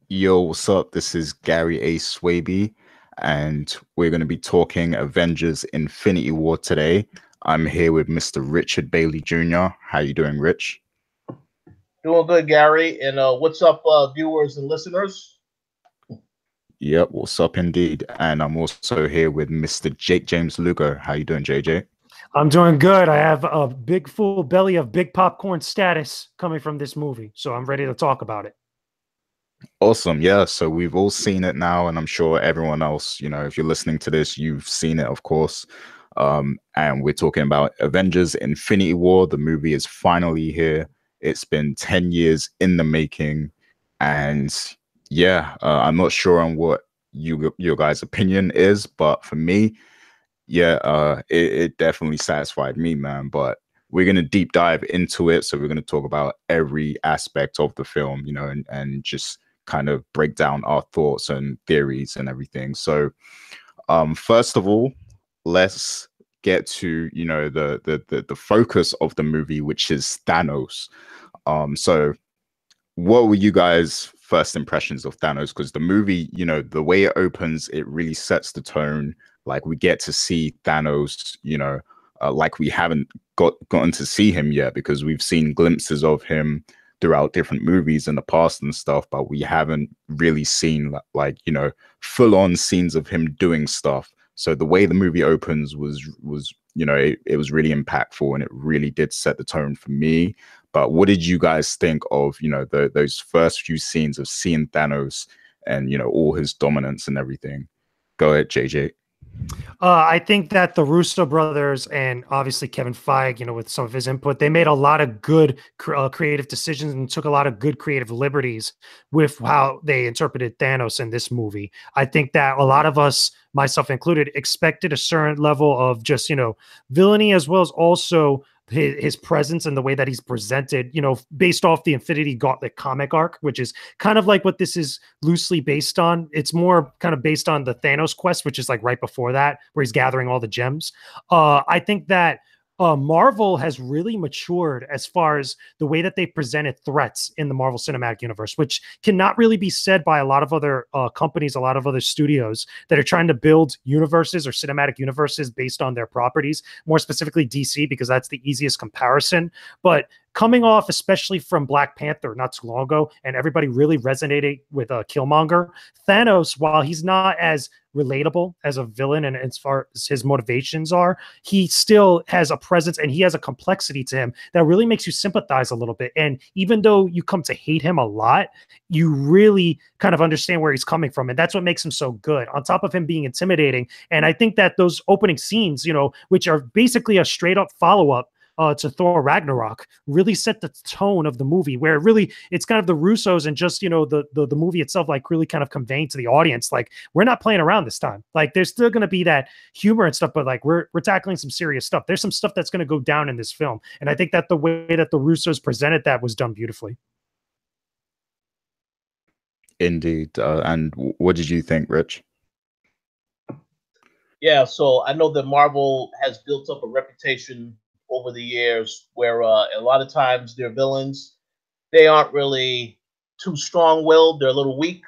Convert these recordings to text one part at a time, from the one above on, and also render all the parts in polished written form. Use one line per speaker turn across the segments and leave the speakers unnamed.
Yo, what's up? This is Gary A. Swaby, and we're going to be talking Avengers Infinity War today. I'm here with Mr. Richard Bailey Jr. How you doing, Rich?
Doing good, Gary. And what's up, viewers and listeners?
Yep, what's up indeed. And I'm also here with Mr. Jake James Lugo. How you doing, JJ?
I'm doing good. I have a big full belly of big popcorn status coming from this movie, so I'm ready to talk about it.
Awesome. Yeah, so we've all seen it now, and I'm sure everyone else, if you're listening to this, you've seen it, of course. And we're talking about Avengers Infinity War. The movie is finally here. It's been 10 years in the making. And yeah, I'm not sure on what your guys' opinion is, but for me, yeah, it definitely satisfied me, man. But we're gonna deep dive into it. So we're gonna talk about every aspect of the film, and just kind of break down our thoughts and theories and everything. So first of all, let's get to the focus of the movie, which is Thanos. So what were you guys' first impressions of Thanos? Because the movie, the way it opens, it really sets the tone. Like we get to see Thanos, like we haven't gotten to see him yet because we've seen glimpses of him throughout different movies in the past and stuff, but we haven't really seen like full on scenes of him doing stuff. So the way the movie opens was it was really impactful and it really did set the tone for me. But what did you guys think of, those first few scenes of seeing Thanos and, all his dominance and everything? Go ahead, JJ.
I think that the Russo brothers and obviously Kevin Feige, with some of his input, they made a lot of good creative decisions and took a lot of good creative liberties with how they interpreted Thanos in this movie. I think that a lot of us, myself included, expected a certain level of just, villainy as well as also his presence and the way that he's presented, based off the Infinity Gauntlet comic arc, which is kind of like what this is loosely based on. It's more kind of based on the Thanos quest, which is like right before that, where he's gathering all the gems. I think that Marvel has really matured as far as the way that they presented threats in the Marvel Cinematic Universe, which cannot really be said by a lot of other companies, a lot of other studios that are trying to build universes or cinematic universes based on their properties, more specifically DC, because that's the easiest comparison. But coming off, especially from Black Panther not too long ago, and everybody really resonated with Killmonger, Thanos, while he's not as relatable as a villain and as far as his motivations are, he still has a presence and he has a complexity to him that really makes you sympathize a little bit. And even though you come to hate him a lot, you really kind of understand where he's coming from. And that's what makes him so good, on top of him being intimidating. And I think that those opening scenes, which are basically a straight up follow up to Thor Ragnarok, really set the tone of the movie, where really it's kind of the Russos and just the movie itself, like really kind of conveying to the audience, like we're not playing around this time. Like there's still going to be that humor and stuff, but like we're tackling some serious stuff. There's some stuff that's going to go down in this film, and I think that the way that the Russos presented that was done beautifully.
Indeed. And what did you think, Rich?
Yeah, so I know that Marvel has built up a reputation over the years where a lot of times their villains, they aren't really too strong-willed. They're a little weak.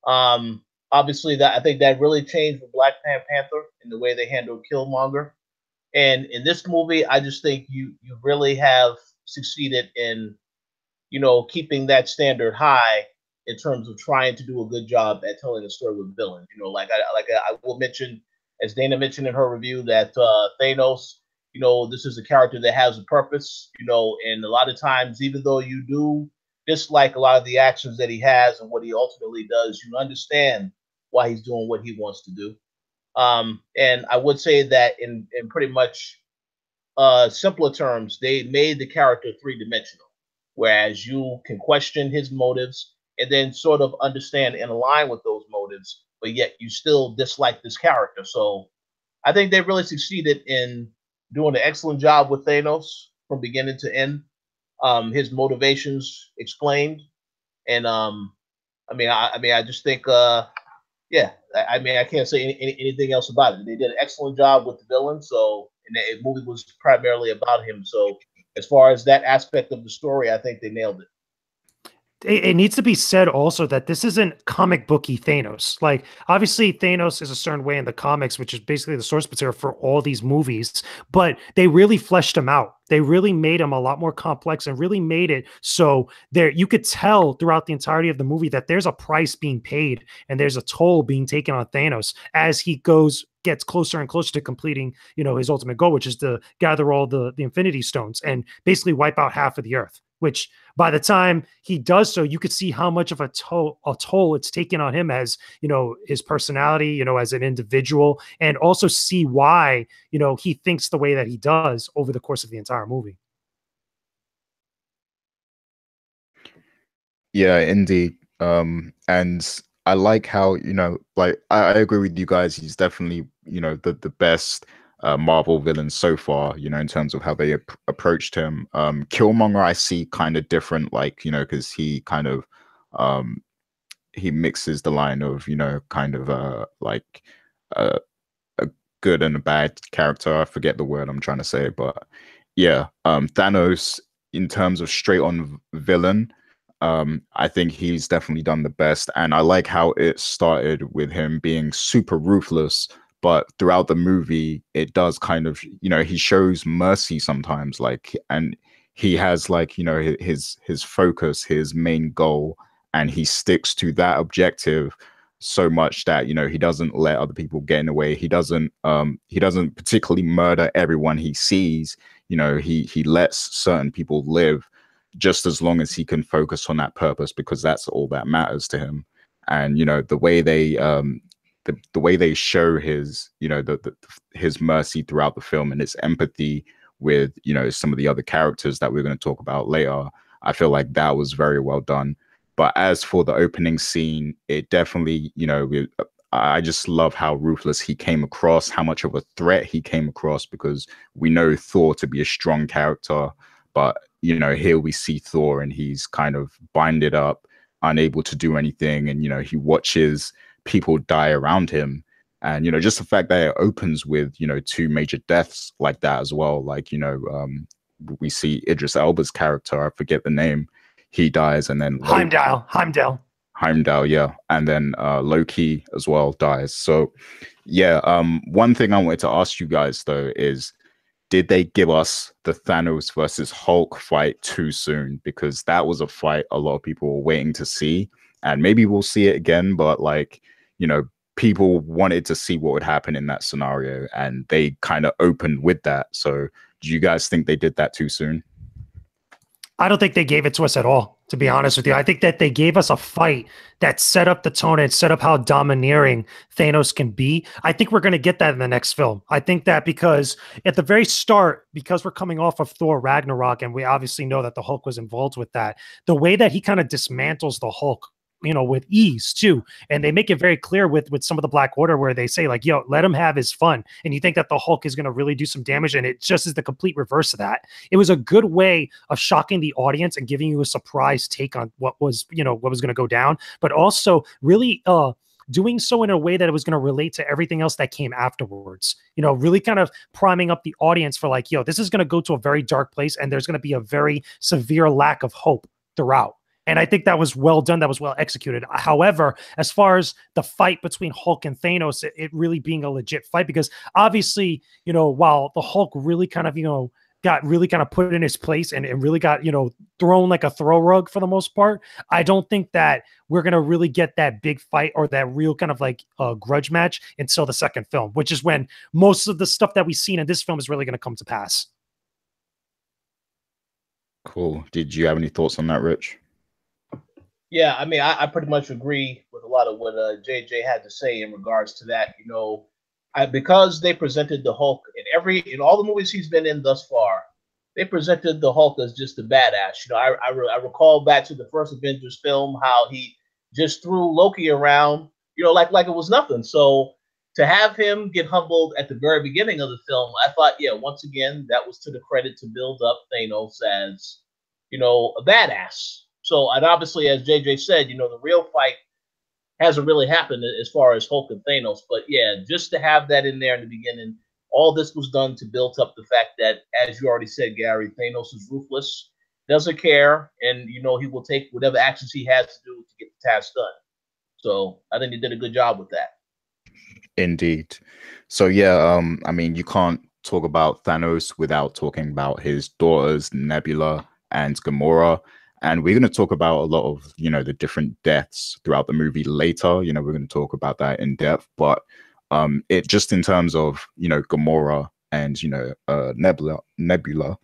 Obviously, that I think that really changed with Black Panther in the way they handled Killmonger. And in this movie, I just think you really have succeeded in keeping that standard high in terms of trying to do a good job at telling a story with villains. I will mention, as Dana mentioned in her review, that Thanos, this is a character that has a purpose, and a lot of times, even though you do dislike a lot of the actions that he has and what he ultimately does, you understand why he's doing what he wants to do. And I would say that in pretty much simpler terms, they made the character three-dimensional, whereas you can question his motives and then sort of understand and align with those motives, but yet you still dislike this character. So I think they really succeeded in doing an excellent job with Thanos from beginning to end. His motivations explained, and I just think, yeah, I mean, I can't say anything else about it. They did an excellent job with the villain, so and the movie was primarily about him. So as far as that aspect of the story, I think they nailed it.
it needs to be said also that this isn't comic booky Thanos. Like, obviously, Thanos is a certain way in the comics, which is basically the source material for all these movies, but they really fleshed him out. They really made him a lot more complex and really made it so there you could tell throughout the entirety of the movie that there's a price being paid and there's a toll being taken on Thanos as he gets closer and closer to completing, his ultimate goal, which is to gather all the Infinity Stones and basically wipe out half of the Earth. Which by the time he does so, you could see how much of a toll it's taken on him as, his personality, as an individual, and also see why, he thinks the way that he does over the course of the entire movie.
Yeah, indeed. And I like how, like I agree with you guys. He's definitely, the best Marvel villain so far, in terms of how they approached him. Killmonger, I see kind of different, like, because he kind of he mixes the line of, kind of like uh, a good and a bad character. I forget the word I'm trying to say, but yeah, Thanos in terms of straight on villain, I think he's definitely done the best, and I like how it started with him being super ruthless, but throughout the movie, it does kind of, he shows mercy sometimes, like, and he has like, his focus, his main goal, and he sticks to that objective so much that he doesn't let other people get in the way. He doesn't particularly murder everyone he sees. He lets certain people live just as long as he can focus on that purpose, because that's all that matters to him. And the way they show his his mercy throughout the film and his empathy with some of the other characters that we're going to talk about later, I feel like that was very well done. But as for the opening scene, it definitely, I just love how ruthless he came across, how much of a threat he came across, because we know Thor to be a strong character, but here we see Thor and he's kind of binded up, unable to do anything, and he watches people die around him. And just the fact that it opens with two major deaths like that as well, like we see Idris Elba's character, I forget the name, he dies, and then Heimdall, yeah, and then Loki as well dies. So yeah, one thing I wanted to ask you guys though is, did they give us the Thanos versus Hulk fight too soon? Because that was a fight a lot of people were waiting to see, and maybe we'll see it again, but like, people wanted to see what would happen in that scenario, and they kind of opened with that. So do you guys think they did that too soon?
I don't think they gave it to us at all, to be honest with you. I think that they gave us a fight that set up the tone and set up how domineering Thanos can be. I think we're going to get that in the next film. I think that because at the very start, because we're coming off of Thor Ragnarok, and we obviously know that the Hulk was involved with that, the way that he kind of dismantles the Hulk, with ease too. And they make it very clear with some of the Black Order where they say like, yo, let him have his fun. And you think that the Hulk is going to really do some damage. And it just is the complete reverse of that. It was a good way of shocking the audience and giving you a surprise take on what was going to go down, but also really, doing so in a way that it was going to relate to everything else that came afterwards, really kind of priming up the audience for like, yo, this is going to go to a very dark place and there's going to be a very severe lack of hope throughout. And I think that was well done. That was well executed. However, as far as the fight between Hulk and Thanos, it really being a legit fight, because obviously, while the Hulk really kind of, got really kind of put in his place and really got, thrown like a throw rug for the most part, I don't think that we're going to really get that big fight or that real kind of like grudge match until the second film, which is when most of the stuff that we've seen in this film is really going to come to pass.
Cool. Did you have any thoughts on that, Rich?
Yeah, I mean, I pretty much agree with a lot of what JJ had to say in regards to that. Because they presented the Hulk in all the movies he's been in thus far, they presented the Hulk as just a badass. I recall back to the first Avengers film how he just threw Loki around, like it was nothing. So to have him get humbled at the very beginning of the film, I thought, yeah, once again, that was to the credit to build up Thanos as, a badass. So, and obviously, as JJ said, the real fight hasn't really happened as far as Hulk and Thanos. But yeah, just to have that in there in the beginning, all this was done to build up the fact that, as you already said, Gary, Thanos is ruthless.
doesn't care, and you know he will take whatever actions he has to do to get the task done. So I think he did a good job with that.
Indeed. So yeah, I mean, you can't talk about Thanos without talking about his daughters, Nebula and Gamora. And we're going to talk about a lot of, you know, the different deaths throughout the movie later. You know, we're going to talk about that in depth. But it just in terms of, you know, Gamora and, you know, Nebula,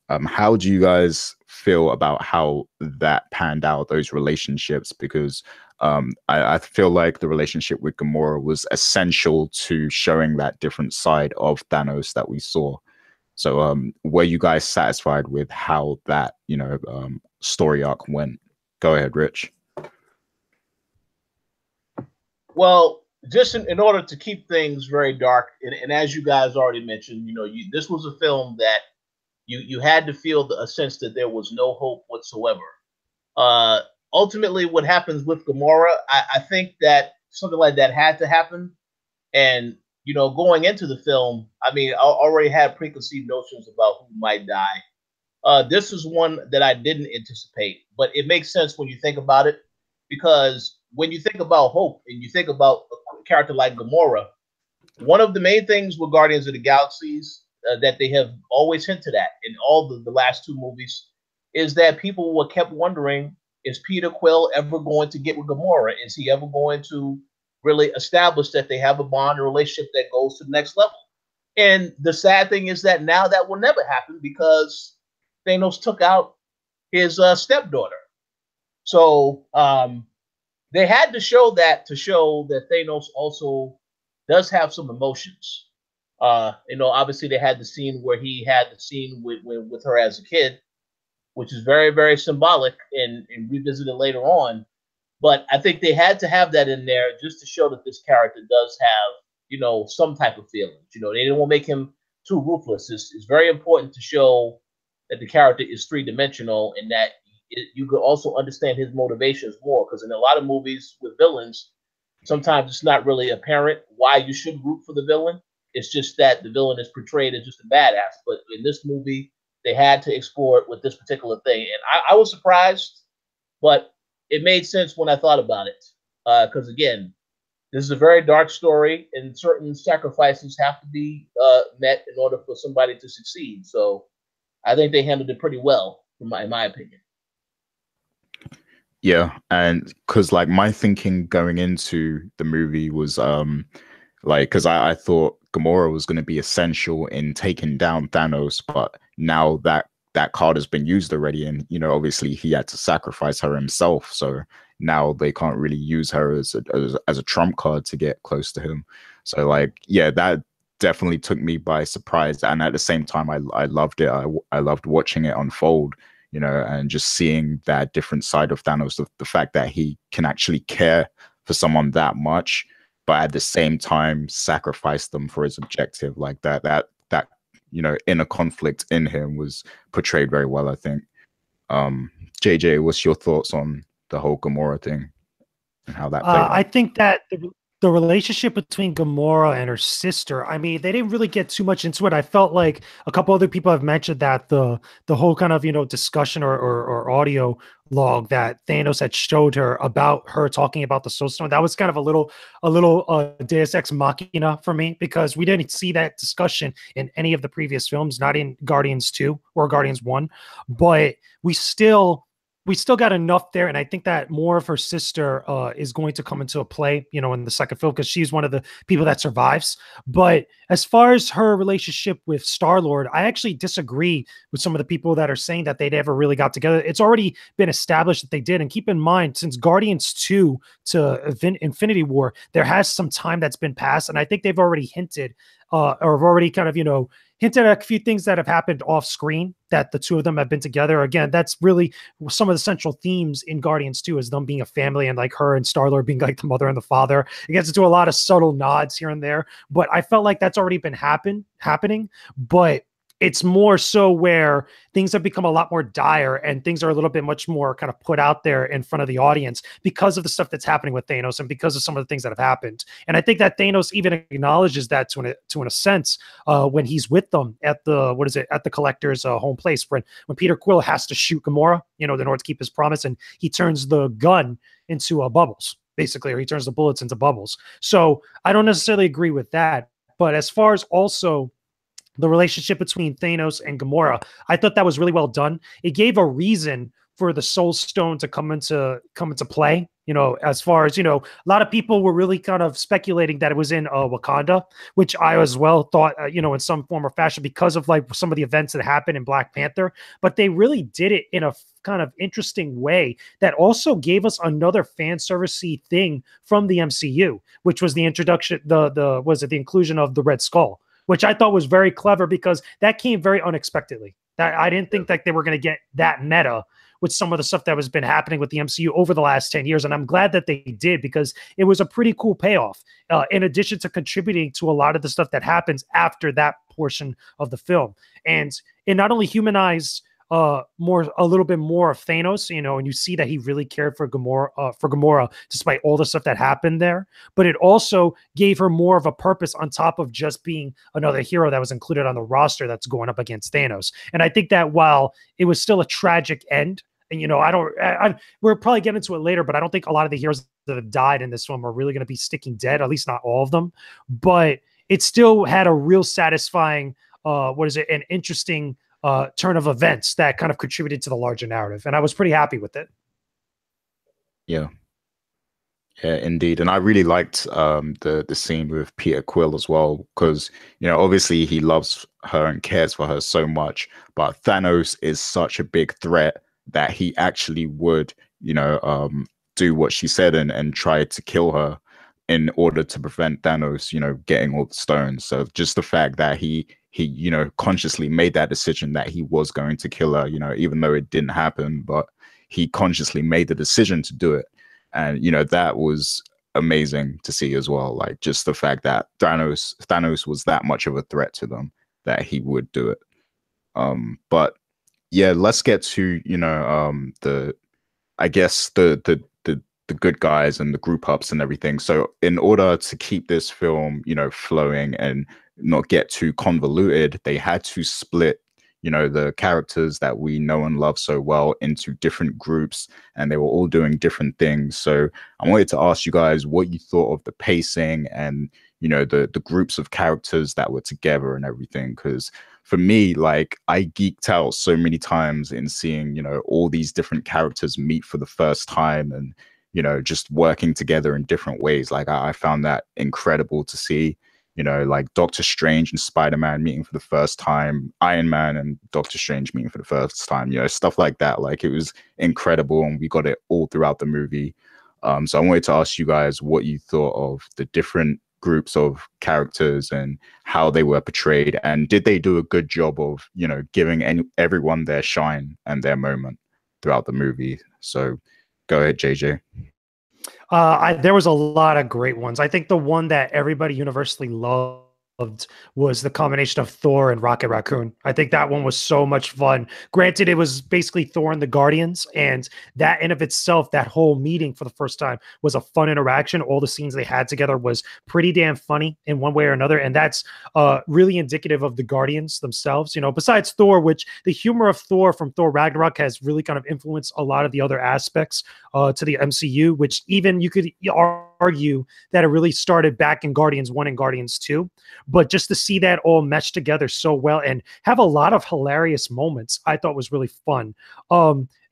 how do you guys feel about how that panned out, those relationships? Because I feel like the relationship with Gamora was essential to showing that different side of Thanos that we saw. So were you guys satisfied with how that, you know, story arc went? Go ahead, Rich.
Well, just in order to keep things very dark, and as you guys already mentioned, you know, this was a film that you had to feel a sense that there was no hope whatsoever. Ultimately, what happens with Gamora, I think that something like that had to happen. And, you know, going into the film, I mean, I already had preconceived notions about who might die. This is one that I didn't anticipate, but it makes sense when you think about it, because when you think about hope and you think about a character like Gamora, one of the main things with Guardians of the Galaxies that they have always hinted at in all the last two movies is that people were kept wondering, is Peter Quill ever going to get with Gamora? Is he ever going to really establish that they have a bond, a relationship that goes to the next level? And the sad thing is that now that will never happen because Thanos took out his stepdaughter. So they had to show that Thanos also does have some emotions. You know, obviously they had the scene where he had the scene with her as a kid, which is very, very symbolic and revisited later on. But I think they had to have that in there just to show that this character does have, you know, some type of feelings. You know, they didn't want to make him too ruthless. It's very important to show that the character is three-dimensional and that you could also understand his motivations more. Because in a lot of movies with villains, sometimes it's not really apparent why you should root for the villain. It's just that the villain is portrayed as just a badass. But in this movie, they had to explore it with this particular thing. And I was surprised, but it made sense when I thought about it. Because, again, this is a very dark story, and certain sacrifices have to be met in order for somebody to succeed. So I think they handled it pretty well, in my opinion.
Yeah, and because like my thinking going into the movie was like, because I thought Gamora was going to be essential in taking down Thanos, but now that card has been used already, and you know, obviously he had to sacrifice her himself, so now they can't really use her as a trump card to get close to him. So like, yeah, that definitely took me by surprise, and at the same time, I loved it. I loved watching it unfold, you know, and just seeing that different side of Thanos, the fact that he can actually care for someone that much, but at the same time sacrifice them for his objective. Like that you know, inner conflict in him was portrayed very well, I think. JJ, what's your thoughts on the whole Gamora thing and how that played out?
I think that the relationship between Gamora and her sister, I mean, they didn't really get too much into it. I felt like a couple other people have mentioned that the whole kind of, you know, discussion or audio log that Thanos had showed her about her talking about the Soul Stone, that was kind of a little Deus Ex Machina for me, because we didn't see that discussion in any of the previous films, not in Guardians 2 or Guardians 1, but we still got enough there, and I think that more of her sister is going to come into a play, you know, in the second film, because she's one of the people that survives. But as far as her relationship with Star-Lord, I actually disagree with some of the people that are saying that they never really got together. It's already been established that they did, and keep in mind, since Guardians 2 to Infinity War, there has some time that's been passed, and I think they've already hinted or have already kind of, you know, hinted at a few things that have happened off screen, that the two of them have been together. Again, that's really some of the central themes in Guardians 2, is them being a family, and like her and Star-Lord being like the mother and the father. It gets into a lot of subtle nods here and there, but I felt like that's already been happening. But it's more so where things have become a lot more dire and things are a little bit much more kind of put out there in front of the audience because of the stuff that's happening with Thanos and because of some of the things that have happened. And I think that Thanos even acknowledges that to a sense when he's with them at the Collector's home place when Peter Quill has to shoot Gamora, in order to keep his promise, and he turns the gun into bubbles, basically, or he turns the bullets into bubbles. So I don't necessarily agree with that. But as far as also the relationship between Thanos and Gamora, I thought that was really well done. It gave a reason for the Soul Stone to come into play. As far as, a lot of people were really kind of speculating that it was in Wakanda, which I as well thought, in some form or fashion because of like some of the events that happened in Black Panther. But they really did it in a kind of interesting way that also gave us another fan servicey thing from the MCU, which was the introduction, the inclusion of the Red Skull, which I thought was very clever because that came very unexpectedly. That I didn't think that they were going to get that meta with some of the stuff that has been happening with the MCU over the last 10 years. And I'm glad that they did because it was a pretty cool payoff, in addition to contributing to a lot of the stuff that happens after that portion of the film. And it not only humanized a little bit more of Thanos, and you see that he really cared for Gamora despite all the stuff that happened there, but it also gave her more of a purpose on top of just being another hero that was included on the roster that's going up against Thanos. And I think that while it was still a tragic end, and we're probably getting into it later, but I don't think a lot of the heroes that have died in this film are really going to be sticking dead, at least not all of them. But it still had a real satisfying, an interesting turn of events that kind of contributed to the larger narrative. And I was pretty happy with it.
Yeah, indeed. And I really liked the scene with Peter Quill as well, because, obviously he loves her and cares for her so much, but Thanos is such a big threat that he actually would, do what she said and try to kill her in order to prevent Thanos, getting all the stones. So just the fact that he consciously made that decision that he was going to kill her, even though it didn't happen, but he consciously made the decision to do it. And, that was amazing to see as well. Like just the fact that Thanos was that much of a threat to them that he would do it. But yeah, let's get to, the good guys and the group ups and everything. So in order to keep this film, flowing and not get too convoluted, they had to split, the characters that we know and love so well into different groups, and they were all doing different things. So I wanted to ask you guys what you thought of the pacing and, the groups of characters that were together and everything. Because for me, like, I geeked out so many times in seeing, all these different characters meet for the first time and, just working together in different ways. Like I found that incredible to see, like Doctor Strange and Spider-Man meeting for the first time, Iron Man and Doctor Strange meeting for the first time, stuff like that. Like it was incredible, and we got it all throughout the movie. So I wanted to ask you guys what you thought of the different groups of characters and how they were portrayed, and did they do a good job of, giving everyone their shine and their moment throughout the movie? So go ahead, JJ.
There was a lot of great ones. I think the one that everybody universally loved was the combination of Thor and Rocket Raccoon. I think that one was so much fun. Granted, it was basically Thor and the Guardians, and that in of itself, that whole meeting for the first time was a fun interaction. All the scenes they had together was pretty damn funny in one way or another, and that's really indicative of the Guardians themselves. Besides Thor, which the humor of Thor from Thor Ragnarok has really kind of influenced a lot of the other aspects to the MCU, which even you could argue that it really started back in Guardians 1 and Guardians 2. But just to see that all mesh together so well and have a lot of hilarious moments, I thought was really fun.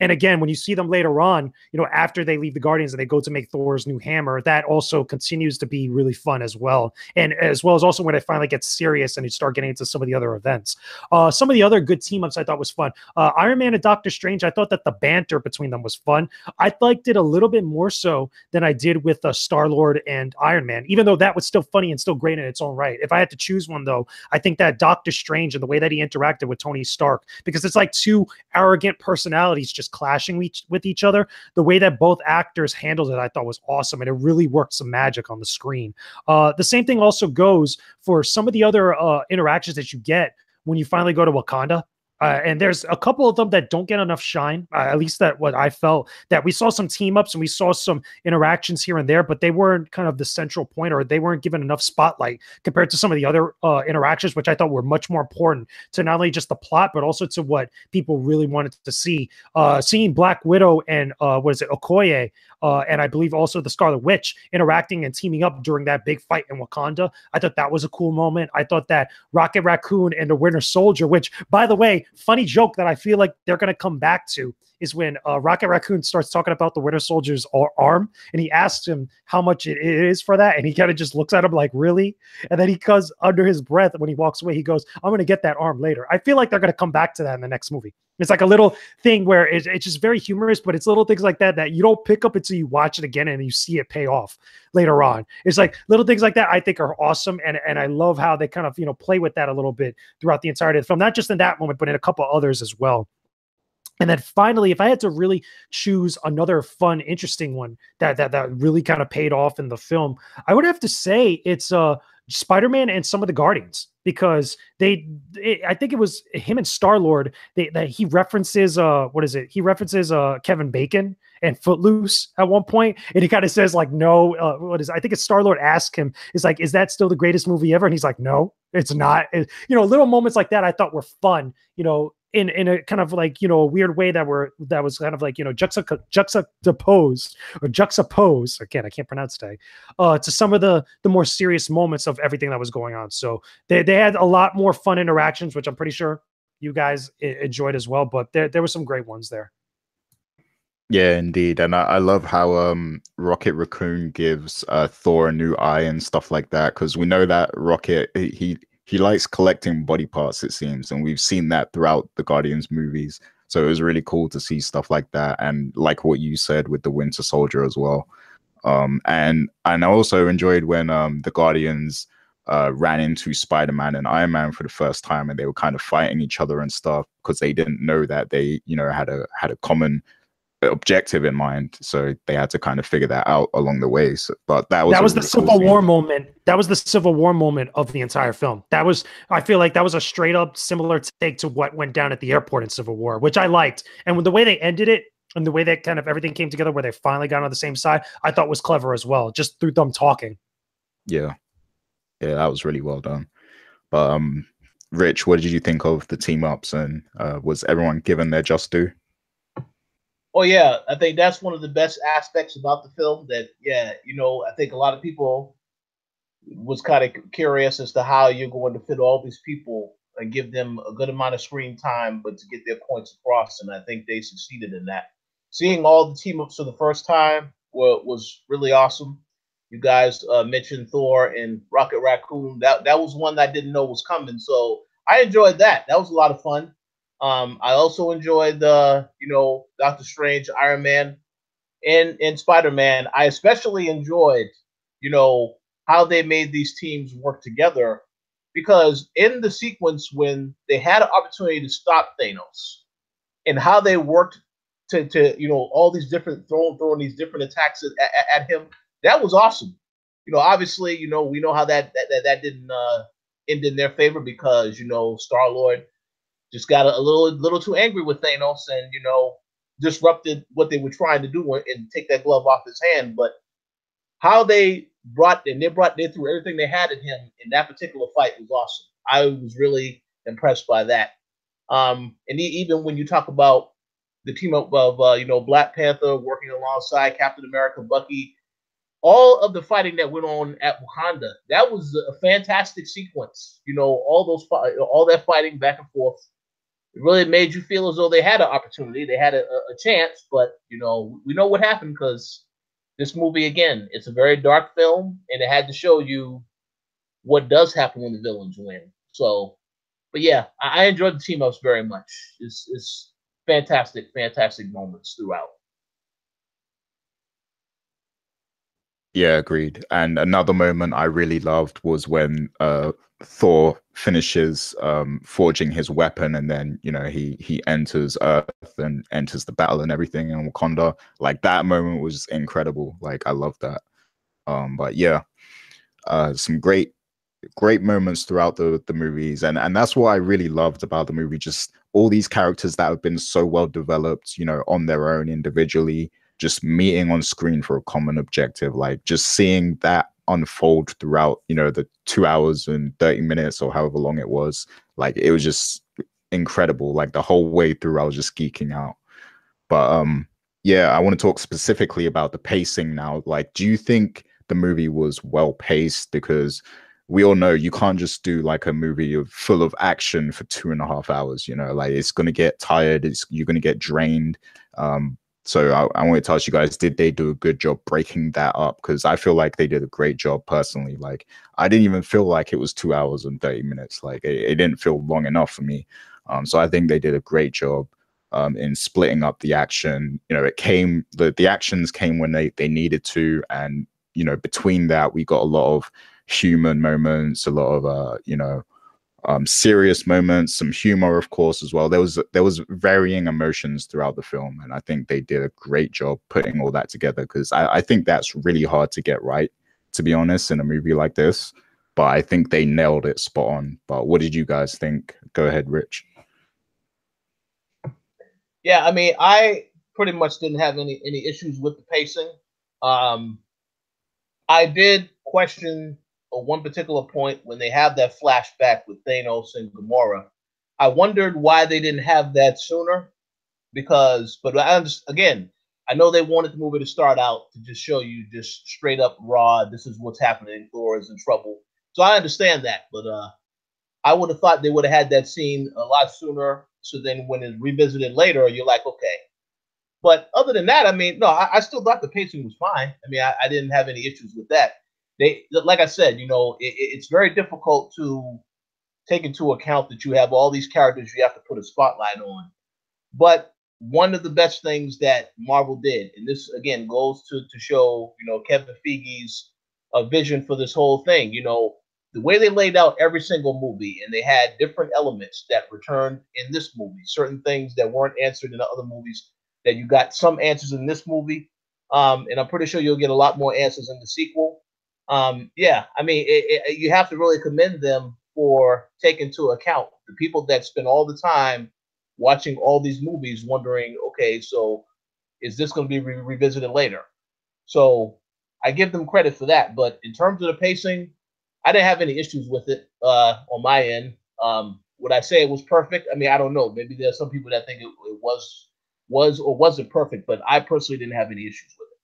And again, when you see them later on, after they leave the Guardians and they go to make Thor's new hammer, that also continues to be really fun as well. And as well as also when it finally gets serious and you start getting into some of the other events. Some of the other good team ups I thought was fun. Iron Man and Doctor Strange, I thought that the banter between them was fun. I liked it a little bit more so than I did with Star-Lord and Iron Man, even though that was still funny and still great in its own right. If I had to choose one, though, I think that Doctor Strange and the way that he interacted with Tony Stark, because it's like two arrogant personalities just clashing with each other. The way that both actors handled it, I thought was awesome, and it really worked some magic on the screen. The same thing also goes for some of the other interactions that you get when you finally go to Wakanda. And there's a couple of them that don't get enough shine, at least that what I felt, that we saw some team ups and we saw some interactions here and there, but they weren't kind of the central point, or they weren't given enough spotlight compared to some of the other interactions, which I thought were much more important to not only just the plot, but also to what people really wanted to see. Seeing Black Widow and Okoye, and I believe also the Scarlet Witch interacting and teaming up during that big fight in Wakanda, I thought that was a cool moment. I thought that Rocket Raccoon and the Winter Soldier, which, by the way, funny joke that I feel like they're going to come back to is when Rocket Raccoon starts talking about the Winter Soldier's arm, and he asks him how much it is for that, and he kind of just looks at him like, really? And then he goes under his breath when he walks away, he goes, I'm going to get that arm later. I feel like they're going to come back to that in the next movie. It's like a little thing where it's just very humorous, but it's little things like that that you don't pick up until you watch it again and you see it pay off later on. It's like little things like that I think are awesome, and I love how they kind of, you know, play with that a little bit throughout the entirety of the film, not just in that moment, but in a couple others as well. And then finally, if I had to really choose another fun, interesting one that really kind of paid off in the film, I would have to say it's Spider-Man and some of the Guardians, because I think it was him and Star-Lord that he references he references Kevin Bacon and Footloose at one point, and he kind of says like, no, I think it's Star-Lord asked him, is like, is that still the greatest movie ever? And he's like, no, it's not. You know, little moments like that I thought were fun, you know, in a kind of like, you know, a weird way that was kind of like, you know, juxtaposed. Again, I can't pronounce today, to some of the more serious moments of everything that was going on. So they had a lot more fun interactions, which I'm pretty sure you guys enjoyed as well. But there were some great ones there.
Yeah, indeed. And I love how Rocket Raccoon gives Thor a new eye and stuff like that, because we know that Rocket, he likes collecting body parts, it seems, and we've seen that throughout the Guardians movies. So it was really cool to see stuff like that, and like what you said with the Winter Soldier as well. And I also enjoyed when the Guardians ran into Spider-Man and Iron Man for the first time, and they were kind of fighting each other and stuff because they didn't know that they, you know, had a common objective in mind, so they had to kind of figure that out along the way. So, but that was
the Civil War moment. That was the Civil War moment of the entire film. I feel like that was a straight up similar take to what went down at the airport in Civil War, which I liked. And with the way they ended it and the way that kind of everything came together, where they finally got on the same side, I thought was clever as well, just through them talking.
Yeah, that was really well done. But Rich, what did you think of the team ups, and was everyone given their just due?
Oh yeah, I think that's one of the best aspects about the film. That, yeah, you know, I think a lot of people was kind of curious as to how you're going to fit all these people and give them a good amount of screen time, but to get their points across. And I think they succeeded in that. Seeing all the team ups for the first time was really awesome. You guys mentioned Thor and Rocket Raccoon. That was one that I didn't know was coming, so I enjoyed that. That was a lot of fun. I also enjoyed the, you know, Doctor Strange, Iron Man, and Spider-Man. I especially enjoyed, you know, how they made these teams work together, because in the sequence when they had an opportunity to stop Thanos and how they worked to you know, all these different throwing these different attacks at him, that was awesome. You know, obviously, you know, we know how that didn't end in their favor, because, you know, Star-Lord just got a little too angry with Thanos and, you know, disrupted what they were trying to do and take that glove off his hand. But how they threw everything they had in him in that particular fight was awesome. I was really impressed by that. And even when you talk about the team up of you know, Black Panther working alongside Captain America, Bucky, all of the fighting that went on at Wakanda, that was a fantastic sequence. You know, all that fighting back and forth. It really made you feel as though they had an opportunity, they had a chance, but, you know, we know what happened, because this movie, again, it's a very dark film, and it had to show you what does happen when the villains win. So, but yeah, I enjoyed the team ups very much. It's fantastic moments throughout.
Yeah, agreed. And another moment I really loved was when Thor finishes forging his weapon, and then, you know, he enters Earth and enters the battle and everything in Wakanda. Like, that moment was incredible. Like, I love that. But yeah, some great great moments throughout the movies, and that's what I really loved about the movie. Just all these characters that have been so well developed, you know, on their own individually, just meeting on screen for a common objective. Like just seeing that unfold throughout, you know, the 2 hours and 30 minutes or however long it was. Like it was just incredible. Like the whole way through, I was just geeking out. But yeah, I want to talk specifically about the pacing now. Like, do you think the movie was well paced? Because we all know you can't just do like a movie full of action for 2.5 hours. You know, like it's going to get tired. You're going to get drained. So I wanted to ask you guys, did they do a good job breaking that up? Because I feel like they did a great job personally. Like I didn't even feel like it was 2 hours and 30 minutes. Like it didn't feel long enough for me. So I think they did a great job in splitting up the action. You know, the actions came when they needed to, and you know, between that we got a lot of human moments, a lot of you know, serious moments, some humor, of course, as well. There was varying emotions throughout the film, and I think they did a great job putting all that together, because I think that's really hard to get right, to be honest, in a movie like this. But I think they nailed it spot on. But what did you guys think? Go ahead, Rich.
Yeah, I mean, I pretty much didn't have any issues with the pacing. I did question one particular point when they have that flashback with Thanos and Gamora. I wondered why they didn't have that sooner, because, but again, I know they wanted the movie to start out to just show you just straight up raw, this is what's happening, Thor is in trouble. So I understand that, but I would have thought they would have had that scene a lot sooner. So then when it's revisited later, you're like, okay. But other than that, I mean, no, I still thought the pacing was fine. I mean, I didn't have any issues with that. They, like I said, you know, it's very difficult to take into account that you have all these characters you have to put a spotlight on. But one of the best things that Marvel did, and this again goes to show, you know, Kevin Feige's vision for this whole thing, you know, the way they laid out every single movie, and they had different elements that returned in this movie, certain things that weren't answered in the other movies, that you got some answers in this movie. And I'm pretty sure you'll get a lot more answers in the sequel. Yeah, I mean, you have to really commend them for taking into account the people that spend all the time watching all these movies wondering, okay, so is this going to be revisited later? So I give them credit for that. But in terms of the pacing, I didn't have any issues with it on my end. Would I say it was perfect? I mean, I don't know. Maybe there's some people that think it was or wasn't perfect, but I personally didn't have any issues with it.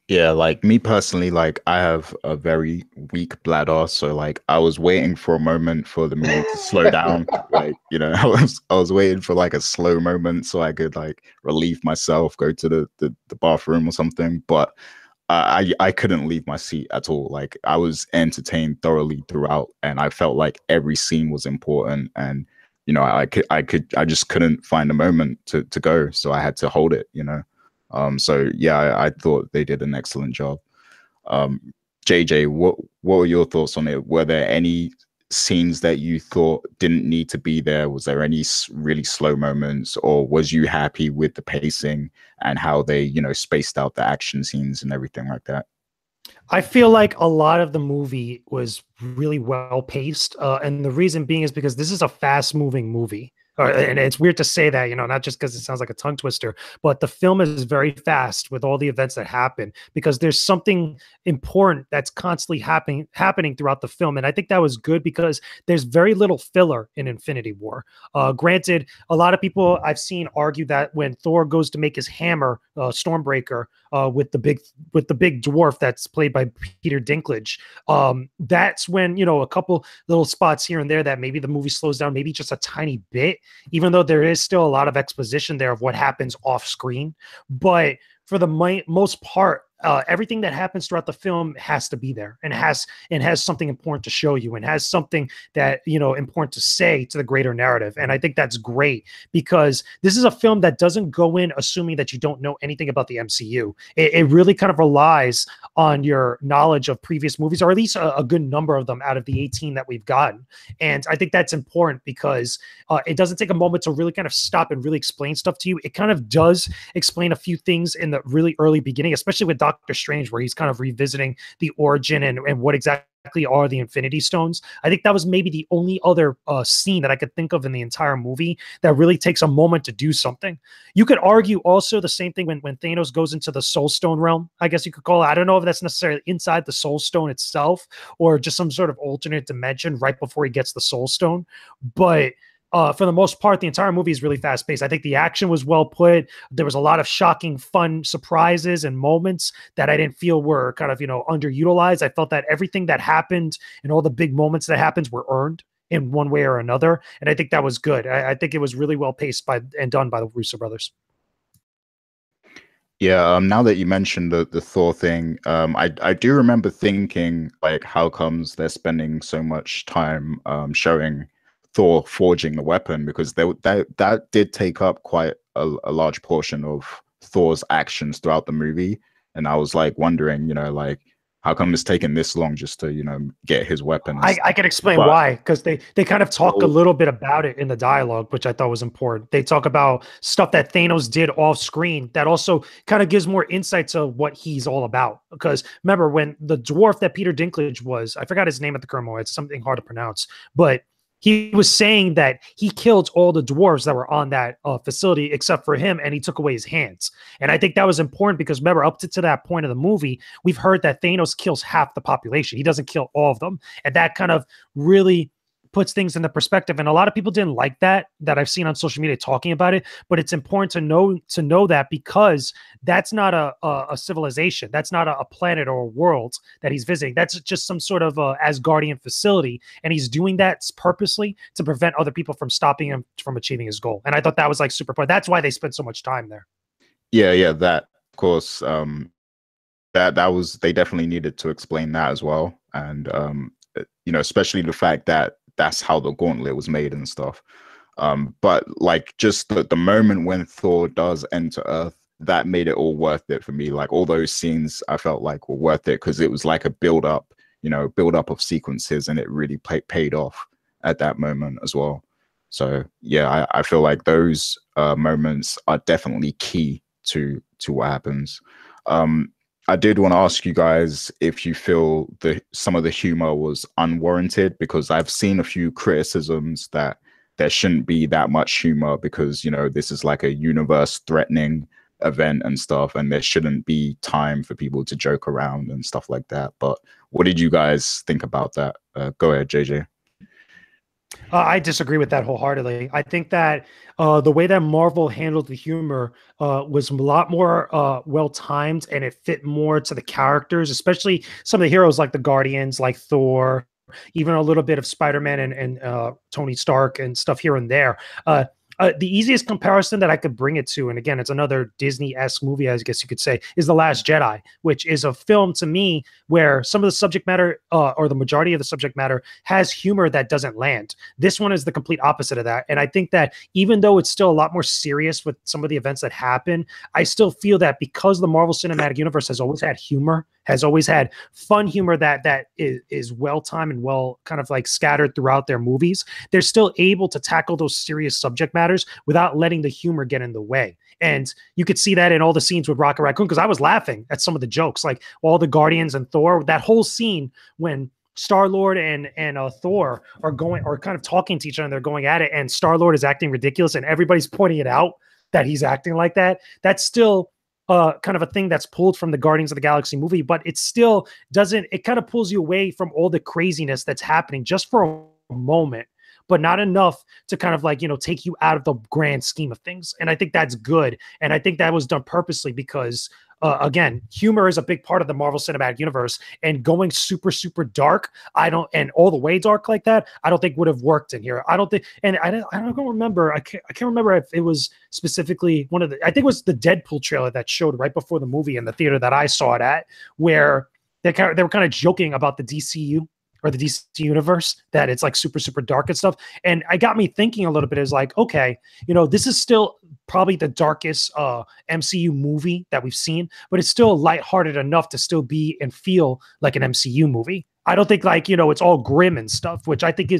Yeah, like me personally, like I have a very weak bladder, so like I was waiting for a moment for the movie to slow down. Like, you know, I was waiting for like a slow moment so I could like relieve myself, go to the bathroom or something. But I couldn't leave my seat at all. Like I was entertained thoroughly throughout, and I felt like every scene was important. And you know, I just couldn't find a moment to go, so I had to hold it. You know. So yeah, I thought they did an excellent job. JJ, what were your thoughts on it? Were there any scenes that you thought didn't need to be there? Was there any really slow moments, or was you happy with the pacing and how they, you know, spaced out the action scenes and everything like that?
I feel like a lot of the movie was really well paced, and the reason being is because this is a fast moving movie. And it's weird to say that, you know, not just because it sounds like a tongue twister, but the film is very fast with all the events that happen, because there's something important that's constantly happening throughout the film. And I think that was good because there's very little filler in Infinity War. Granted, a lot of people I've seen argue that when Thor goes to make his hammer, Stormbreaker, with the big dwarf that's played by Peter Dinklage, that's when, you know, a couple little spots here and there that maybe the movie slows down, maybe just a tiny bit, even though there is still a lot of exposition there of what happens off screen. But for the most part, everything that happens throughout the film has to be there, and has something important to show you, and has something that, you know, important to say to the greater narrative. And I think that's great, because this is a film that doesn't go in assuming that you don't know anything about the MCU. It really kind of relies on your knowledge of previous movies, or at least a good number of them out of the 18 that we've gotten. And I think that's important, because it doesn't take a moment to really kind of stop and really explain stuff to you. It kind of does explain a few things in the really early beginning, especially with Doctor Strange, where he's kind of revisiting the origin and what exactly are the Infinity Stones. I think that was maybe the only other scene that I could think of in the entire movie that really takes a moment to do something. You could argue also the same thing when Thanos goes into the Soul Stone realm, I guess you could call it. I don't know if that's necessarily inside the Soul Stone itself or just some sort of alternate dimension right before he gets the Soul Stone. But for the most part, the entire movie is really fast paced. I think the action was well put. There was a lot of shocking, fun surprises and moments that I didn't feel were kind of, underutilized. I felt that everything that happened and all the big moments that happened were earned in one way or another. And I think that was good. I think it was really well paced and done by the Russo brothers.
Yeah, now that you mentioned the Thor thing, I do remember thinking, like, how comes they're spending so much time showing Thor forging the weapon, because that did take up quite a large portion of Thor's actions throughout the movie, and I was like wondering, like, how come it's taking this long just to get his weapon?
I can explain why, because they kind of talk a little bit about it in the dialogue, which I thought was important. They talk about stuff that Thanos did off screen that also kind of gives more insight to what he's all about. Because remember, when the dwarf that Peter Dinklage was, I forgot his name at the current moment, it's something hard to pronounce, but he was saying that he killed all the dwarves that were on that facility except for him, and he took away his hands. And I think that was important because, remember, up to that point of the movie, we've heard that Thanos kills half the population. He doesn't kill all of them. And that kind of really puts things into perspective. And a lot of people didn't like that I've seen on social media talking about it, but it's important to know that, because that's not a civilization. That's not a planet or a world that he's visiting. That's just some sort of Asgardian facility. And he's doing that purposely to prevent other people from stopping him from achieving his goal. And I thought that was like super important. That's why they spent so much time there.
Yeah, that, of course, that was, they definitely needed to explain that as well. And, especially the fact that that's how the gauntlet was made and stuff. But like, just the moment when Thor does enter Earth, that made it all worth it for me. Like, all those scenes I felt like were worth it because it was like a build up of sequences, and it really paid off at that moment as well. So yeah, I feel like those moments are definitely key to what happens. I did want to ask you guys if you feel some of the humor was unwarranted, because I've seen a few criticisms that there shouldn't be that much humor because, this is like a universe-threatening event and stuff, and there shouldn't be time for people to joke around and stuff like that. But what did you guys think about that? Go ahead, JJ.
I disagree with that wholeheartedly. I think that the way that Marvel handled the humor was a lot more well-timed, and it fit more to the characters, especially some of the heroes like the Guardians, like Thor, even a little bit of Spider-Man and Tony Stark and stuff here and there. The easiest comparison that I could bring it to, and again, it's another Disney-esque movie, I guess you could say, is The Last Jedi, which is a film to me where some of the subject matter, or the majority of the subject matter, has humor that doesn't land. This one is the complete opposite of that. And I think that even though it's still a lot more serious with some of the events that happen, I still feel that because the Marvel Cinematic Universe has always had humor, has always had fun humor that is well-timed and well kind of like scattered throughout their movies, they're still able to tackle those serious subject matters without letting the humor get in the way. And you could see that in all the scenes with Rocket Raccoon, because I was laughing at some of the jokes, like all the Guardians and Thor, that whole scene when Star-Lord and Thor are kind of talking to each other, and they're going at it, and Star-Lord is acting ridiculous, and everybody's pointing it out that he's acting like that. That's still kind of a thing that's pulled from the Guardians of the Galaxy movie, but it still doesn't, it kind of pulls you away from all the craziness that's happening just for a moment, but not enough to kind of like, take you out of the grand scheme of things. And I think that's good. And I think that was done purposely because again, humor is a big part of the Marvel Cinematic Universe, and going super, super dark, and all the way dark like that, I don't think would have worked in here. I don't think, and I don't remember, I can't remember if it was specifically I think it was the Deadpool trailer that showed right before the movie in the theater that I saw it at, where they were kind of joking about the DCU or the DC universe, that it's like super, super dark and stuff. And it got me thinking a little bit, is like, okay, this is still probably the darkest MCU movie that we've seen, but it's still lighthearted enough to still be and feel like an MCU movie. I don't think like, it's all grim and stuff, which I think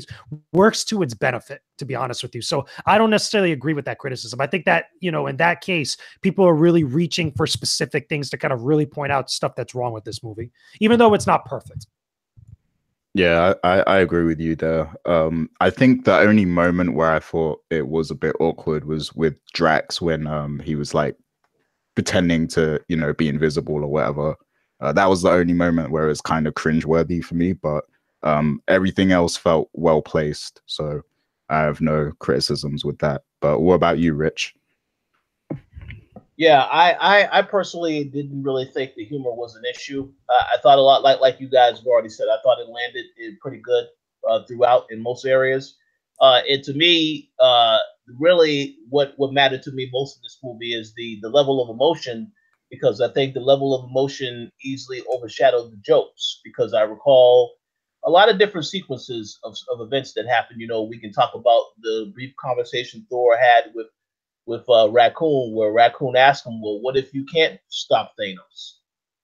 works to its benefit, to be honest with you. So I don't necessarily agree with that criticism. I think that, in that case, people are really reaching for specific things to kind of really point out stuff that's wrong with this movie, even though it's not perfect.
Yeah, I agree with you there. I think the only moment where I thought it was a bit awkward was with Drax when he was like pretending to, you know, be invisible or whatever. That was the only moment where it was kind of cringeworthy for me, but everything else felt well placed. So I have no criticisms with that. But what about you, Rich?
Yeah, I personally didn't really think the humor was an issue. I thought a lot like you guys have already said. I thought it landed it pretty good throughout in most areas. It to me, really, what mattered to me most in this movie is the level of emotion, because I think the level of emotion easily overshadowed the jokes. Because I recall a lot of different sequences of events that happened. You know, we can talk about the brief conversation Thor had with Raccoon, where Raccoon asked him, "Well, what if you can't stop Thanos?"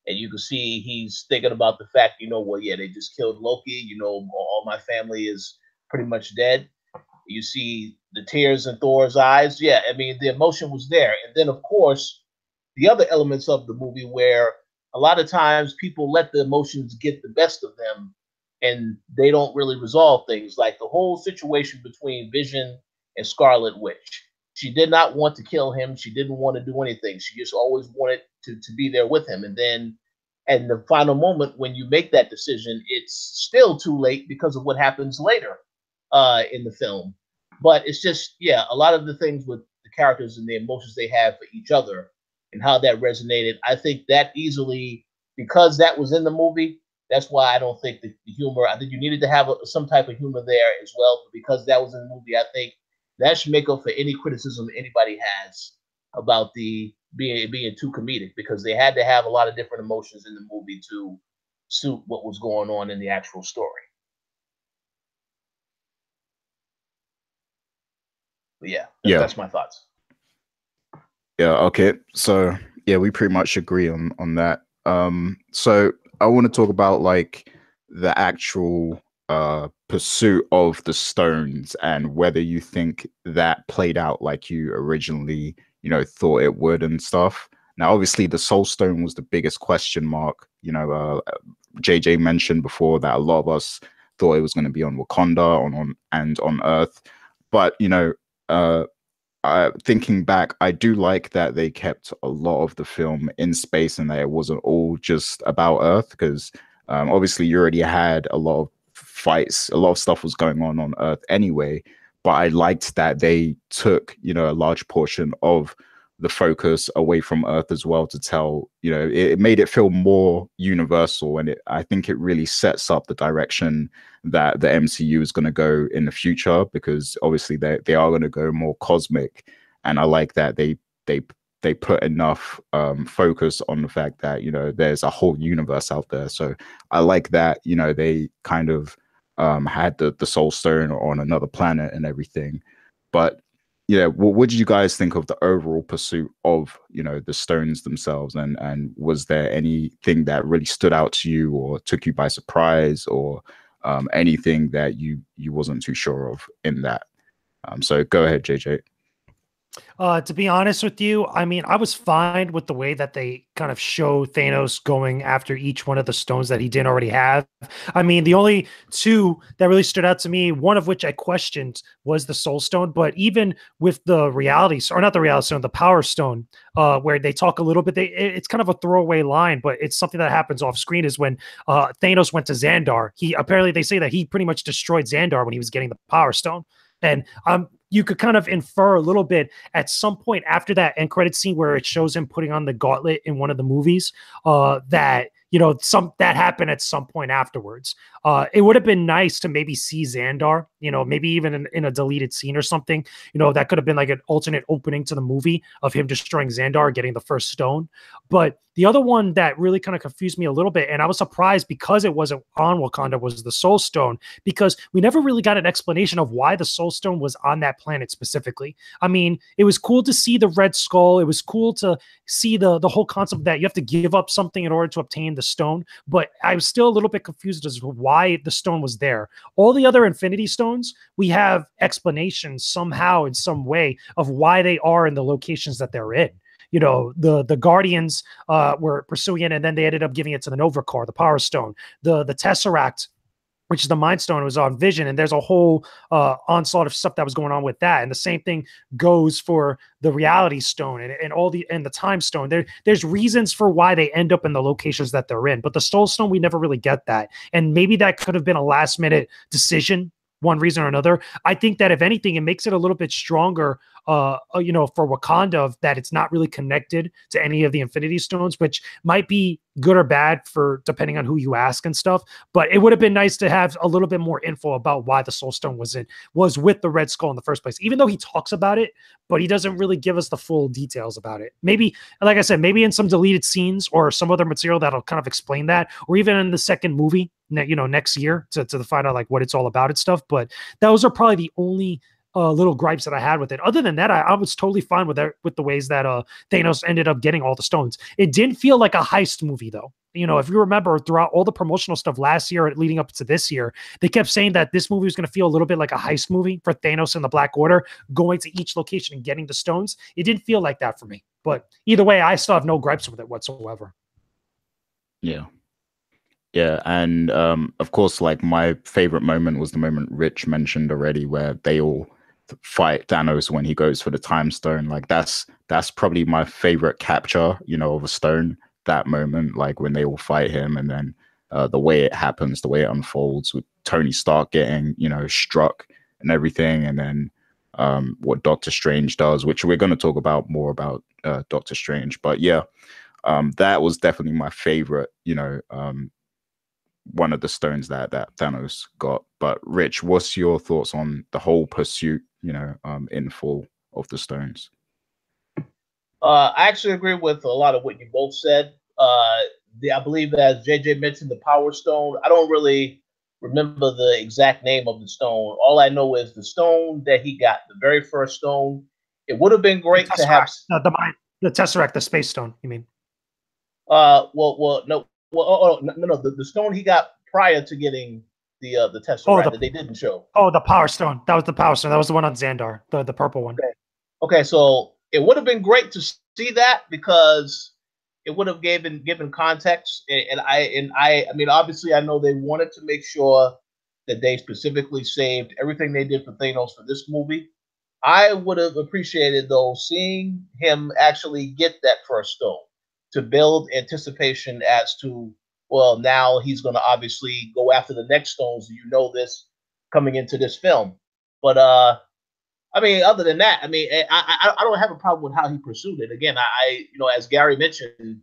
And you can see he's thinking about the fact, you know, well, yeah, they just killed Loki. You know, all my family is pretty much dead. You see the tears in Thor's eyes. Yeah, I mean, the emotion was there. And then, of course, the other elements of the movie where a lot of times people let the emotions get the best of them and they don't really resolve things, like the whole situation between Vision and Scarlet Witch. She did not want to kill him. She didn't want to do anything. She just always wanted to be there with him. And then at the final moment, when you make that decision, it's still too late because of what happens later in the film. But it's just, yeah, a lot of the things with the characters and the emotions they have for each other and how that resonated. I think that easily, because that was in the movie, that's why I don't think the humor, I think you needed to have some type of humor there as well. But because that was in the movie, I think that should make up for any criticism anybody has about the being too comedic, because they had to have a lot of different emotions in the movie to suit what was going on in the actual story. But yeah,
Yeah.
that's my thoughts.
Yeah, okay. So yeah, we pretty much agree on that. So I want to talk about like the actual pursuit of the stones and whether you think that played out like you originally, you know, thought it would and stuff. Now, obviously, the Soul Stone was the biggest question mark. You know, JJ mentioned before that a lot of us thought it was going to be on Wakanda, on Earth, but you know, uh, thinking back, I do like that they kept a lot of the film in space and that it wasn't all just about Earth, because obviously you already had a lot of fights, a lot of stuff was going on Earth anyway. But I liked that they took, you know, a large portion of the focus away from Earth as well to tell, you know, it made it feel more universal, and I think it really sets up the direction that the MCU is going to go in the future, because obviously they are going to go more cosmic, and I like that they they put enough focus on the fact that, you know, there's a whole universe out there. So I like that, you know, they kind of had the Soul Stone on another planet and everything. But yeah, what did you guys think of the overall pursuit of, you know, the stones themselves, and was there anything that really stood out to you or took you by surprise, or anything that you wasn't too sure of in that? So go ahead, JJ.
To be honest with you, I mean, I was fine with the way that they kind of show Thanos going after each one of the stones that he didn't already have. I mean, the only two that really stood out to me, one of which I questioned, was the Soul Stone. But even with the reality, or not the reality stone, the Power Stone, where they talk a little bit, it's kind of a throwaway line, but it's something that happens off screen. Is when Thanos went to Xandar. He apparently, they say that he pretty much destroyed Xandar when he was getting the Power Stone. And you could kind of infer a little bit at some point after that end credit scene where it shows him putting on the gauntlet in one of the movies, that, you know, that happened at some point afterwards. It would have been nice to maybe see Xandar, you know, maybe even in a deleted scene or something. You know, that could have been like an alternate opening to the movie of him destroying Xandar, getting the first stone. But the other one that really kind of confused me a little bit, and I was surprised because it wasn't on Wakanda, was the Soul Stone, because we never really got an explanation of why the Soul Stone was on that planet specifically. I mean, it was cool to see the Red Skull. It was cool to see the whole concept that you have to give up something in order to obtain the stone. But I was still a little bit confused as to why the stone was there. All the other Infinity Stones, we have explanations somehow in some way of why they are in the locations that they're in. You know, the Guardians were pursuing it, and then they ended up giving it to the Nova Corps, the Power Stone. The Tesseract which is the Mind Stone, was on Vision, and there's a whole onslaught of stuff that was going on with that. And the same thing goes for the Reality Stone and the Time Stone. There's reasons for why they end up in the locations that they're in, but the Soul Stone, we never really get that. And maybe that could have been a last minute decision, one reason or another. I think that if anything, it makes it a little bit stronger, you know, for Wakanda, that it's not really connected to any of the Infinity Stones, which might be good or bad for depending on who you ask and stuff. But it would have been nice to have a little bit more info about why the Soul Stone was with the Red Skull in the first place, even though he talks about it, but he doesn't really give us the full details about it. Maybe, like I said, maybe in some deleted scenes or some other material that'll kind of explain that, or even in the second movie, you know, next year to find out like what it's all about and stuff. But those are probably the only little gripes that I had with it. Other than that, I was totally fine with the ways that Thanos ended up getting all the stones. It didn't feel like a heist movie, though. You know, if you remember throughout all the promotional stuff last year leading up to this year, they kept saying that this movie was going to feel a little bit like a heist movie for Thanos and the Black Order, going to each location and getting the stones. It didn't feel like that for me. But either way, I still have no gripes with it whatsoever.
Yeah. Yeah, and of course, like my favorite moment was the moment Rich mentioned already, where they all fight Thanos when he goes for the time stone. Like that's probably my favorite capture, you know, of a stone. That moment, like when they all fight him, and then the way it happens, the way it unfolds, with Tony Stark getting, you know, struck and everything, and then what Doctor Strange does, which we're going to talk about more about Doctor Strange. But yeah, that was definitely my favorite, you know, one of the stones that Thanos got. But Rich, what's your thoughts on the whole pursuit, you know, in full of the stones?
I actually agree with a lot of what you both said. I believe, as JJ mentioned, the Power Stone. I don't really remember the exact name of the stone. All I know is the stone that he got, the very first stone. It would have been great to have
the Tesseract, the Space Stone. You mean?
No. The stone he got prior to getting the Tesseract that they didn't show.
Oh, the Power Stone. That was the Power Stone. That was the one on Xandar, the purple one.
Okay, so it would have been great to see that, because it would have given context. And I mean, obviously, I know they wanted to make sure that they specifically saved everything they did for Thanos for this movie. I would have appreciated, though, seeing him actually get that first stone to build anticipation as to, well, now he's going to obviously go after the next stones. You know this coming into this film. But I mean, other than that, I mean, I don't have a problem with how he pursued it. Again, you know, as Gary mentioned,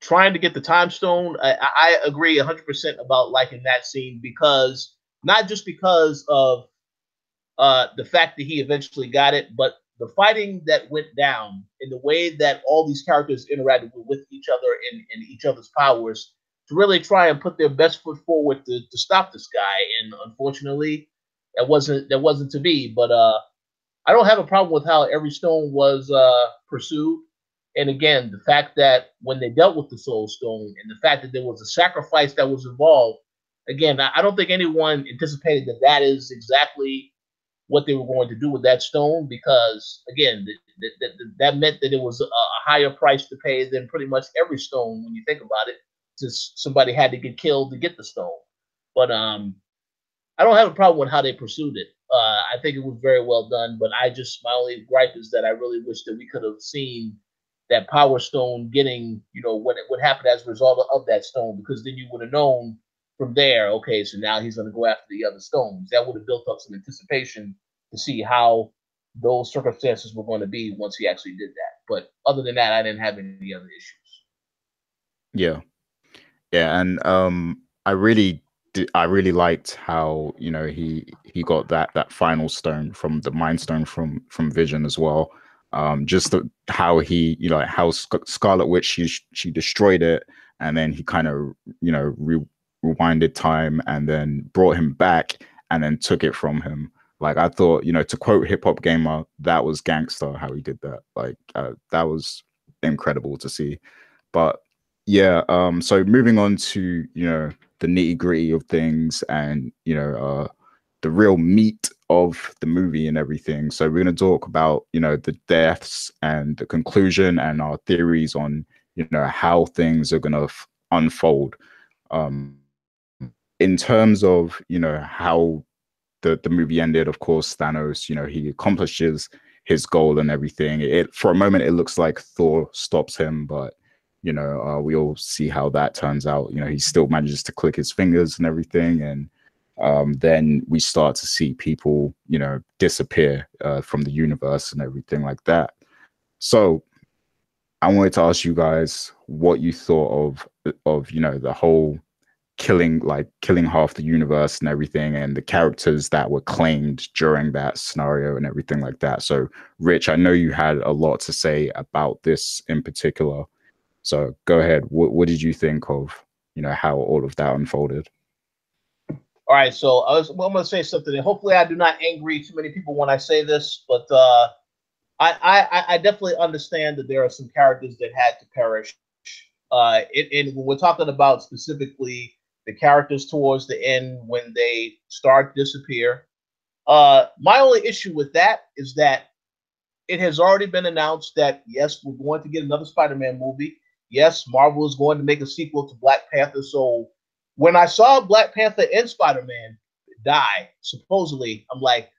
trying to get the time stone, I agree 100% about liking that scene, because not just because of the fact that he eventually got it, but the fighting that went down in the way that all these characters interacted with each other and each other's powers to really try and put their best foot forward to stop this guy. And unfortunately, that wasn't to be. But I don't have a problem with how every stone was pursued. And again, the fact that when they dealt with the Soul Stone, and the fact that there was a sacrifice that was involved, again, I don't think anyone anticipated that is exactly what they were going to do with that stone, because again, that meant that it was a higher price to pay than pretty much every stone when you think about it. Just somebody had to get killed to get the stone. But I don't have a problem with how they pursued it. I think it was very well done. But my only gripe is that I really wish that we could have seen that Power Stone getting, you know, what happened as a result of that stone, because then you would have known from there, okay, so now he's going to go after the other stones. That would have built up some anticipation to see how those circumstances were going to be once he actually did that. But other than that, I didn't have any other issues.
Yeah, and I really liked how, you know, he got that final stone from the Mind Stone from Vision as well. Just how he, you know, how Scarlet Witch, she destroyed it, and then he kind of, you know, rewinded time and then brought him back and then took it from him. Like, I thought, you know, to quote Hip Hop Gamer, that was gangster how he did that. Like, that was incredible to see. But yeah, so moving on to, you know, the nitty gritty of things, and, you know, the real meat of the movie and everything. So we're going to talk about, you know, the deaths and the conclusion and our theories on, you know, how things are going to unfold. in terms of, you know, how the movie ended, of course, Thanos, you know, he accomplishes his goal and everything. It for a moment it looks like Thor stops him, but you know, we all see how that turns out. You know, he still manages to click his fingers and everything, and then we start to see people, you know, disappear from the universe and everything like that. So I wanted to ask you guys what you thought of you know, the whole killing half the universe and everything, and the characters that were claimed during that scenario and everything like that. So Rich, I know you had a lot to say about this in particular, so go ahead. What did you think of, you know, how all of that unfolded?
All right, so I'm going to say something, and hopefully I do not angry too many people when I say this, but I definitely understand that there are some characters that had to perish. And when we're talking about specifically the characters towards the end when they start to disappear, my only issue with that is that it has already been announced that yes, we're going to get another Spider-Man movie. Yes, Marvel is going to make a sequel to Black Panther. So when I saw Black Panther and Spider-Man die, supposedly, I'm like,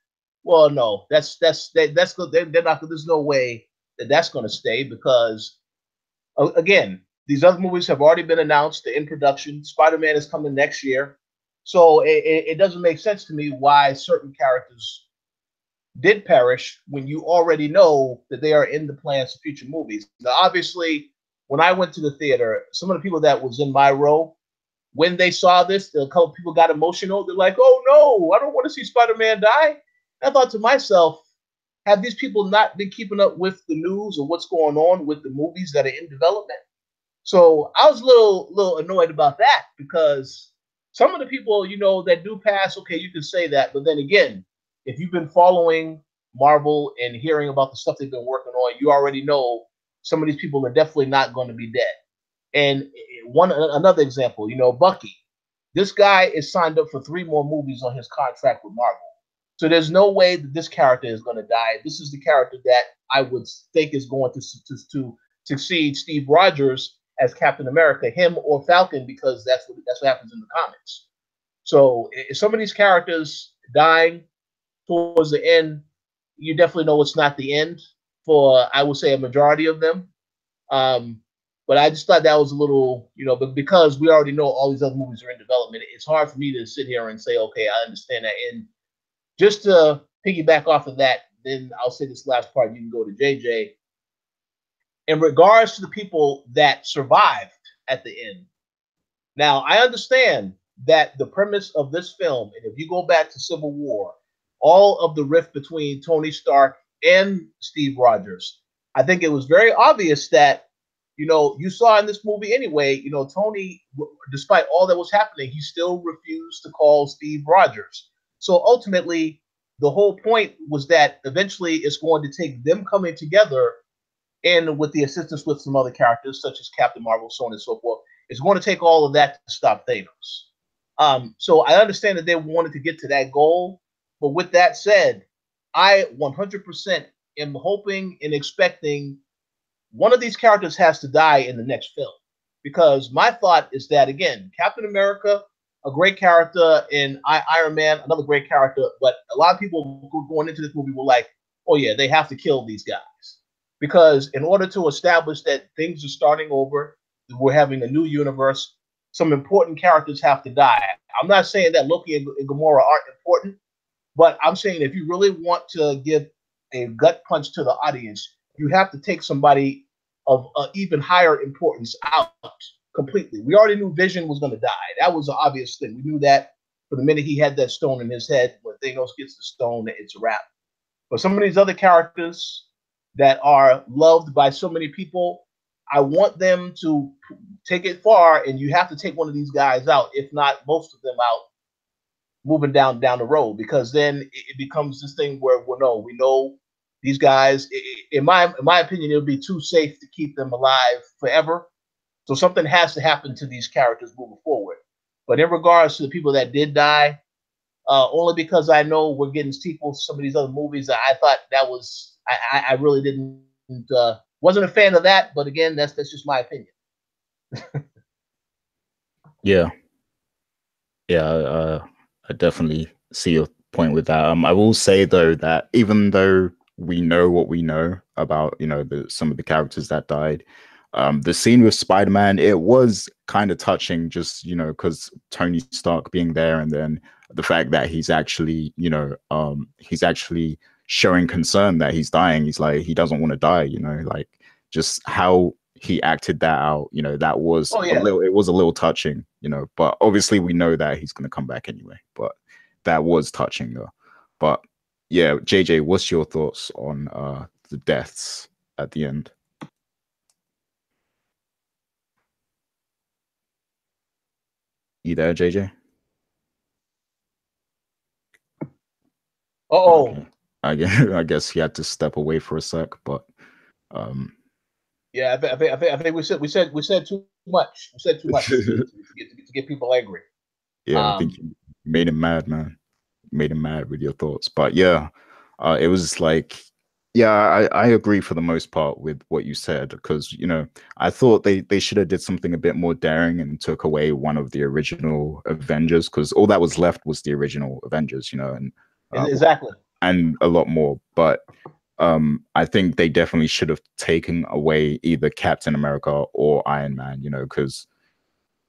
well, no, that's good. They're not. There's no way that that's going to stay because again, these other movies have already been announced. They're in production. Spider-Man is coming next year, so it doesn't make sense to me why certain characters did perish when you already know that they are in the plans for future movies. Now, obviously, when I went to the theater, some of the people that was in my row, when they saw this, a couple people got emotional. They're like, "Oh no, I don't want to see Spider-Man die." And I thought to myself, have these people not been keeping up with the news or what's going on with the movies that are in development? So I was a little annoyed about that because some of the people, you know, that do pass, okay, you can say that. But then again, if you've been following Marvel and hearing about the stuff they've been working on, you already know some of these people are definitely not going to be dead. And another example, you know, Bucky. This guy is signed up for 3 more movies on his contract with Marvel. So there's no way that this character is going to die. This is the character that I would think is going to succeed Steve Rogers as Captain America, him or Falcon, because that's what happens in the comics. So if some of these characters dying towards the end, you definitely know it's not the end for, I would say, a majority of them. But I just thought that was a little, you know, but because we already know all these other movies are in development, it's hard for me to sit here and say, okay, I understand that. And just to piggyback off of that, then I'll say this last part, you can go to JJ. In regards to the people that survived at the end. Now, I understand that the premise of this film, and if you go back to Civil War, all of the rift between Tony Stark and Steve Rogers, I think it was very obvious that, you know, you saw in this movie anyway, you know, Tony, despite all that was happening, he still refused to call Steve Rogers. So ultimately, the whole point was that eventually it's going to take them coming together and with the assistance with some other characters such as Captain Marvel, so on and so forth. It's going to take all of that to stop Thanos. So I understand that they wanted to get to that goal, but with that said, I 100% am hoping and expecting one of these characters has to die in the next film, because my thought is that, again, Captain America, a great character, and Iron Man, another great character, but a lot of people going into this movie were like, oh yeah, they have to kill these guys. Because in order to establish that things are starting over, we're having a new universe, some important characters have to die. I'm not saying that Loki and Gamora aren't important, but I'm saying if you really want to give a gut punch to the audience, you have to take somebody of even higher importance out completely. We already knew Vision was going to die. That was an obvious thing. We knew that for the minute he had that stone in his head. When Thanos gets the stone, it's a wrap. But some of these other characters that are loved by so many people, I want them to take it far, and you have to take one of these guys out, if not most of them out, moving down the road, because then it becomes this thing where we know these guys. In my opinion, it would be too safe to keep them alive forever. So something has to happen to these characters moving forward. But in regards to the people that did die, only because I know we're getting sequels to some of these other movies, I thought that was. I really didn't wasn't a fan of that, but again, that's just my opinion.
Yeah, Yeah, I definitely see your point with that. I will say though that even though we know what we know about, you know, some of the characters that died, the scene with Spider-Man, it was kind of touching, just, you know, because Tony Stark being there, and then the fact that he's actually, you know, he's actually showing concern that he's dying. He's like, he doesn't want to die, you know, like just how he acted that out, you know, that was
Oh, yeah.
it was a little touching, you know, but obviously we know that he's going to come back anyway, but that was touching though. But yeah, JJ, what's your thoughts on the deaths at the end? You there, JJ?
Oh,
Okay. I guess he had to step away for a sec, but um
yeah. I think we said too much. We said too much to get people angry.
yeah, I think you made him mad, man. Made him mad with your thoughts. But yeah, it was like, yeah, I agree for the most part with what you said, because, you know, I thought they should have did something a bit more daring and took away one of the original Avengers, because all that was left was the original Avengers, you know,
Exactly.
and a lot more. But I think they definitely should have taken away either Captain America or Iron Man, you know, because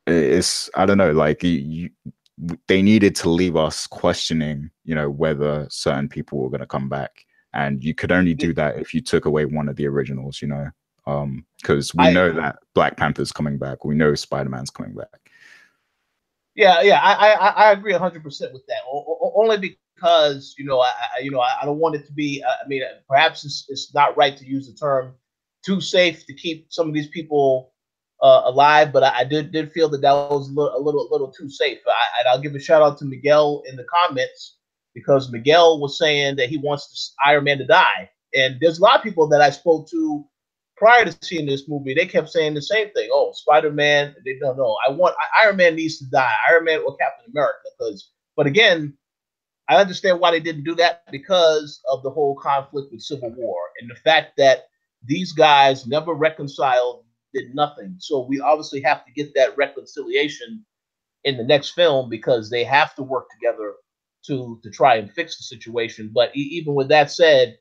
it's, I don't know, like they needed to leave us questioning, you know, whether certain people were going to come back, and you could only do that if you took away one of the originals, you know, because we know that Black Panther's coming back, we know Spider-Man's coming back.
Yeah, I agree 100% with that. Only because, you know, I don't want it to be. I mean, perhaps it's not right to use the term too safe to keep some of these people alive, but I did feel that was a little too safe. And I'll give a shout out to Miguel in the comments, because Miguel was saying that he wants Iron Man to die, and there's a lot of people that I spoke to prior to seeing this movie. They kept saying the same thing. Oh, Spider-Man, they don't know. Iron Man needs to die. Iron Man or Captain America. But again, I understand why they didn't do that, because of the whole conflict with Civil War and the fact that these guys never reconciled, did nothing. So we obviously have to get that reconciliation in the next film, because they have to work together to try and fix the situation. But even with that said,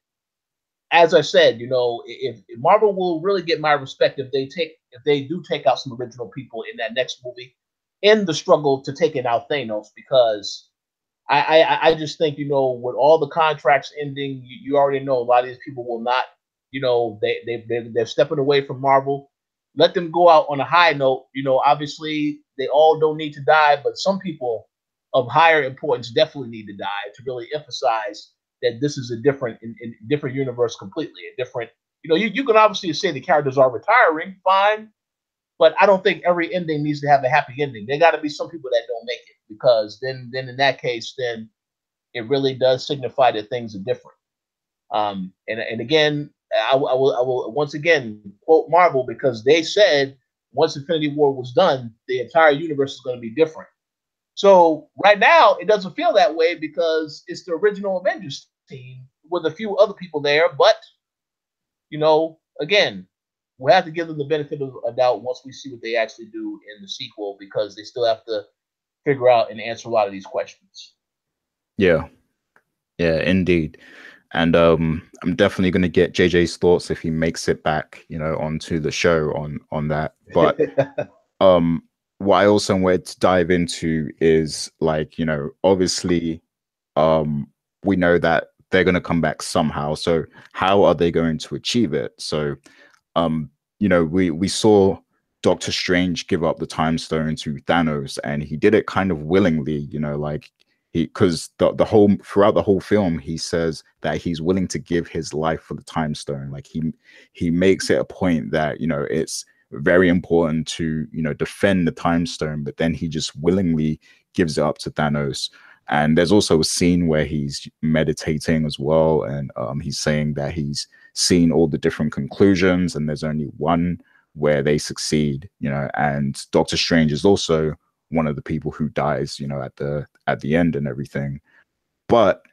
as I said, you know, if Marvel will really get my respect if they do take out some original people in that next movie, in the struggle to taking out Thanos, because I just think, you know, with all the contracts ending, you already know a lot of these people will not, you know, they're stepping away from Marvel. Let them go out on a high note. You know, obviously they all don't need to die, but some people of higher importance definitely need to die, to really emphasize that this is a different universe completely, a different. You know, you can obviously say the characters are retiring, fine, but I don't think every ending needs to have a happy ending. There got to be some people that don't make it, because then in that case, then it really does signify that things are different. And again, I will once again quote Marvel, because they said once Infinity War was done, the entire universe is going to be different. So right now, it doesn't feel that way, because it's the original Avengers team with a few other people there. But, you know, again, we have to give them the benefit of a doubt once we see what they actually do in the sequel, because they still have to figure out and answer a lot of these questions.
Yeah, indeed. And I'm definitely going to get JJ's thoughts if he makes it back, you know, onto the show on that. But what I also wanted to dive into is, like, you know, obviously we know that they're going to come back somehow. So how are they going to achieve it? So you know, we saw Doctor Strange give up the time stone to Thanos, and he did it kind of willingly, you know, like because the whole throughout the whole film he says that he's willing to give his life for the time stone. Like he makes it a point that, you know, it's very important to, you know, defend the time stone, but then he just willingly gives it up to Thanos. And there's also a scene where he's meditating as well, and he's saying that he's seen all the different conclusions and there's only one where they succeed, you know. And Doctor Strange is also one of the people who dies, you know, at the end and everything. But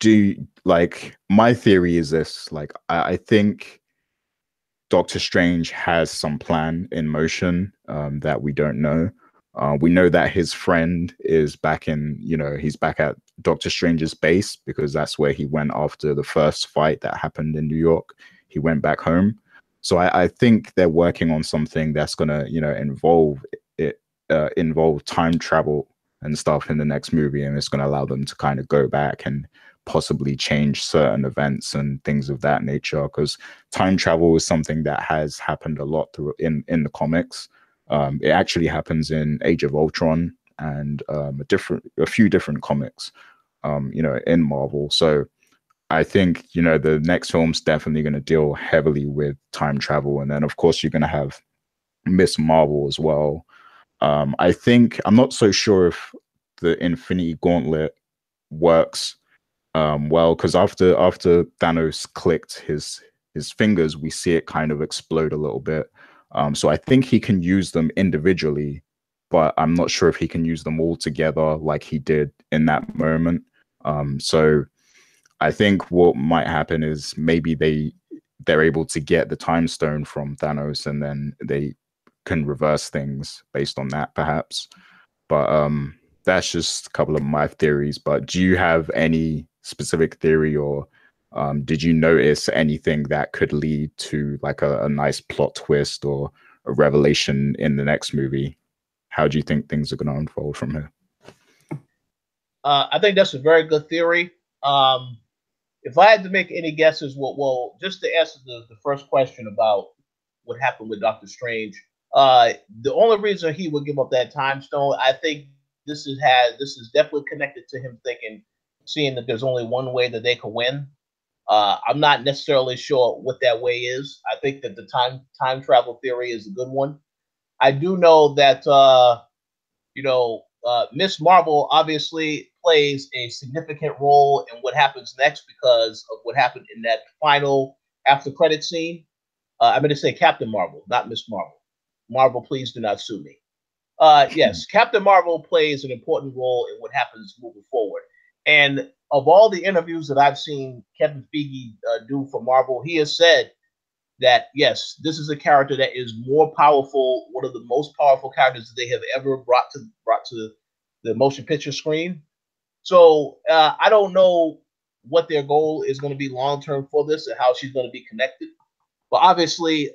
my theory is this, like, I think Doctor Strange has some plan in motion that we don't know. We know that his friend is back in, he's back at Doctor Strange's base because that's where he went after the first fight that happened in New York. He went back home. So I think they're working on something that's gonna, involve time travel and stuff in the next movie, and it's gonna allow them to kind of go back and possibly change certain events and things of that nature. Because time travel is something that has happened a lot through in the comics. It actually happens in Age of Ultron and a few different comics, in Marvel. So I think, the next film's definitely going to deal heavily with time travel. And then, of course, you're going to have Miss Marvel as well. I'm not so sure if the Infinity Gauntlet works well, because after Thanos clicked his fingers, we see it kind of explode a little bit. So I think he can use them individually, but I'm not sure if he can use them all together like he did in that moment. So I think what might happen is maybe they're able to get the time stone from Thanos, and then they can reverse things based on that, perhaps. But that's just a couple of my theories. But do you have any specific theory, or did you notice anything that could lead to like a nice plot twist or a revelation in the next movie? How do you think things are going to unfold from here?
I think that's a very good theory. If I had to make any guesses, well, just to answer the first question about what happened with Doctor Strange, the only reason he would give up that time stone, I think this is definitely connected to him seeing that there's only one way that they can win. I'm not necessarily sure what that way is. I think that the time travel theory is a good one. I do know that Miss Marvel obviously plays a significant role in what happens next because of what happened in that final after credit scene. I'm going to say Captain Marvel, not Miss Marvel. Marvel, please do not sue me. Yes, Captain Marvel plays an important role in what happens moving forward. And of all the interviews that I've seen Kevin Feige do for Marvel, he has said that, yes, this is a character that is more powerful, one of the most powerful characters that they have ever brought to the motion picture screen. So I don't know what their goal is going to be long-term for this and how she's going to be connected. But obviously,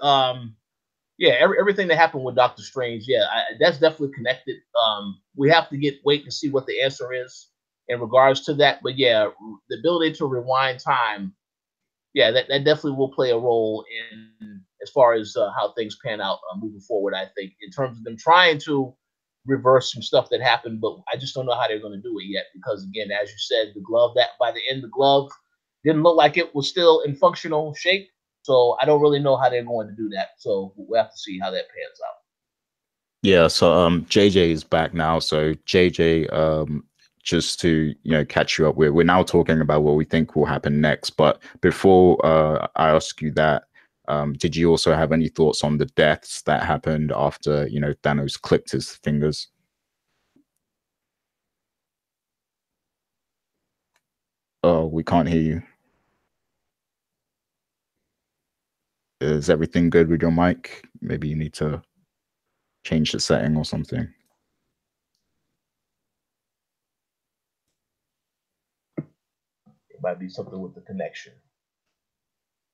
everything that happened with Doctor Strange, that's definitely connected. We have to wait to see what the answer is in regards to that. But yeah, the ability to rewind time, that definitely will play a role in as far as how things pan out moving forward. I think in terms of them trying to reverse some stuff that happened, but I just don't know how they're going to do it yet because, again, as you said, the glove, that by the end, the glove didn't look like it was still in functional shape. So I don't really know how they're going to do that. So we'll have to see how that pans out.
Yeah, so JJ is back now. So JJ, just to catch you up, we're now talking about what we think will happen next. But before I ask you that, did you also have any thoughts on the deaths that happened after Thanos clipped his fingers? Oh, we can't hear you. Is everything good with your mic? Maybe you need to change the setting or something.
It might be something with the connection.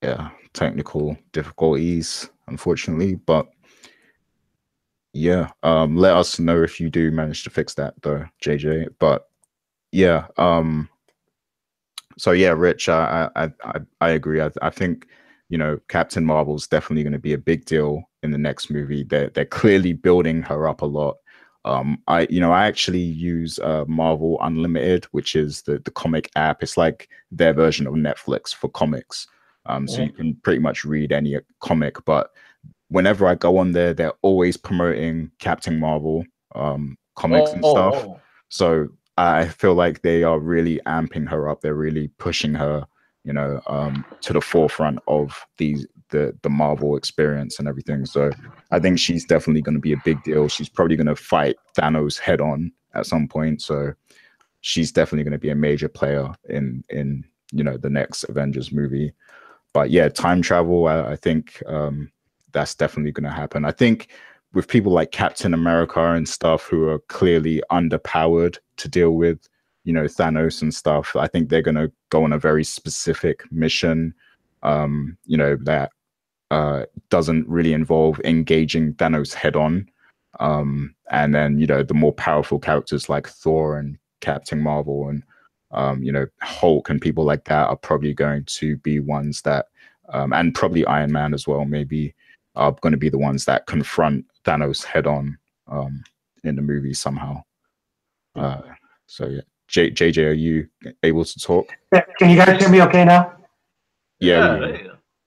Yeah, technical difficulties, unfortunately. But yeah, let us know if you do manage to fix that though, JJ. But yeah, so yeah, Rich, I agree. I think Captain Marvel's definitely going to be a big deal in the next movie. They're clearly building her up a lot. I actually use Marvel Unlimited, which is the comic app. It's like their version of Netflix for comics. So you can pretty much read any comic, but whenever I go on there, they're always promoting Captain Marvel comics and stuff. So I feel like they are really amping her up. They're really pushing her, to the forefront of the Marvel experience and everything. So I think she's definitely going to be a big deal. She's probably going to fight Thanos head on at some point. So she's definitely going to be a major player in the next Avengers movie. But yeah, time travel, I think that's definitely going to happen. I think with people like Captain America and stuff who are clearly underpowered to deal with, you know, Thanos and stuff. I think they're going to go on a very specific mission, you know, that doesn't really involve engaging Thanos head on. And then, you know, the more powerful characters like Thor and Captain Marvel and, you know, Hulk and people like that are probably going to be ones that, and probably Iron Man as well, maybe are going to be the ones that confront Thanos head on in the movie somehow. So yeah, JJ, are you able to talk?
Can you guys hear me okay now?
Yeah,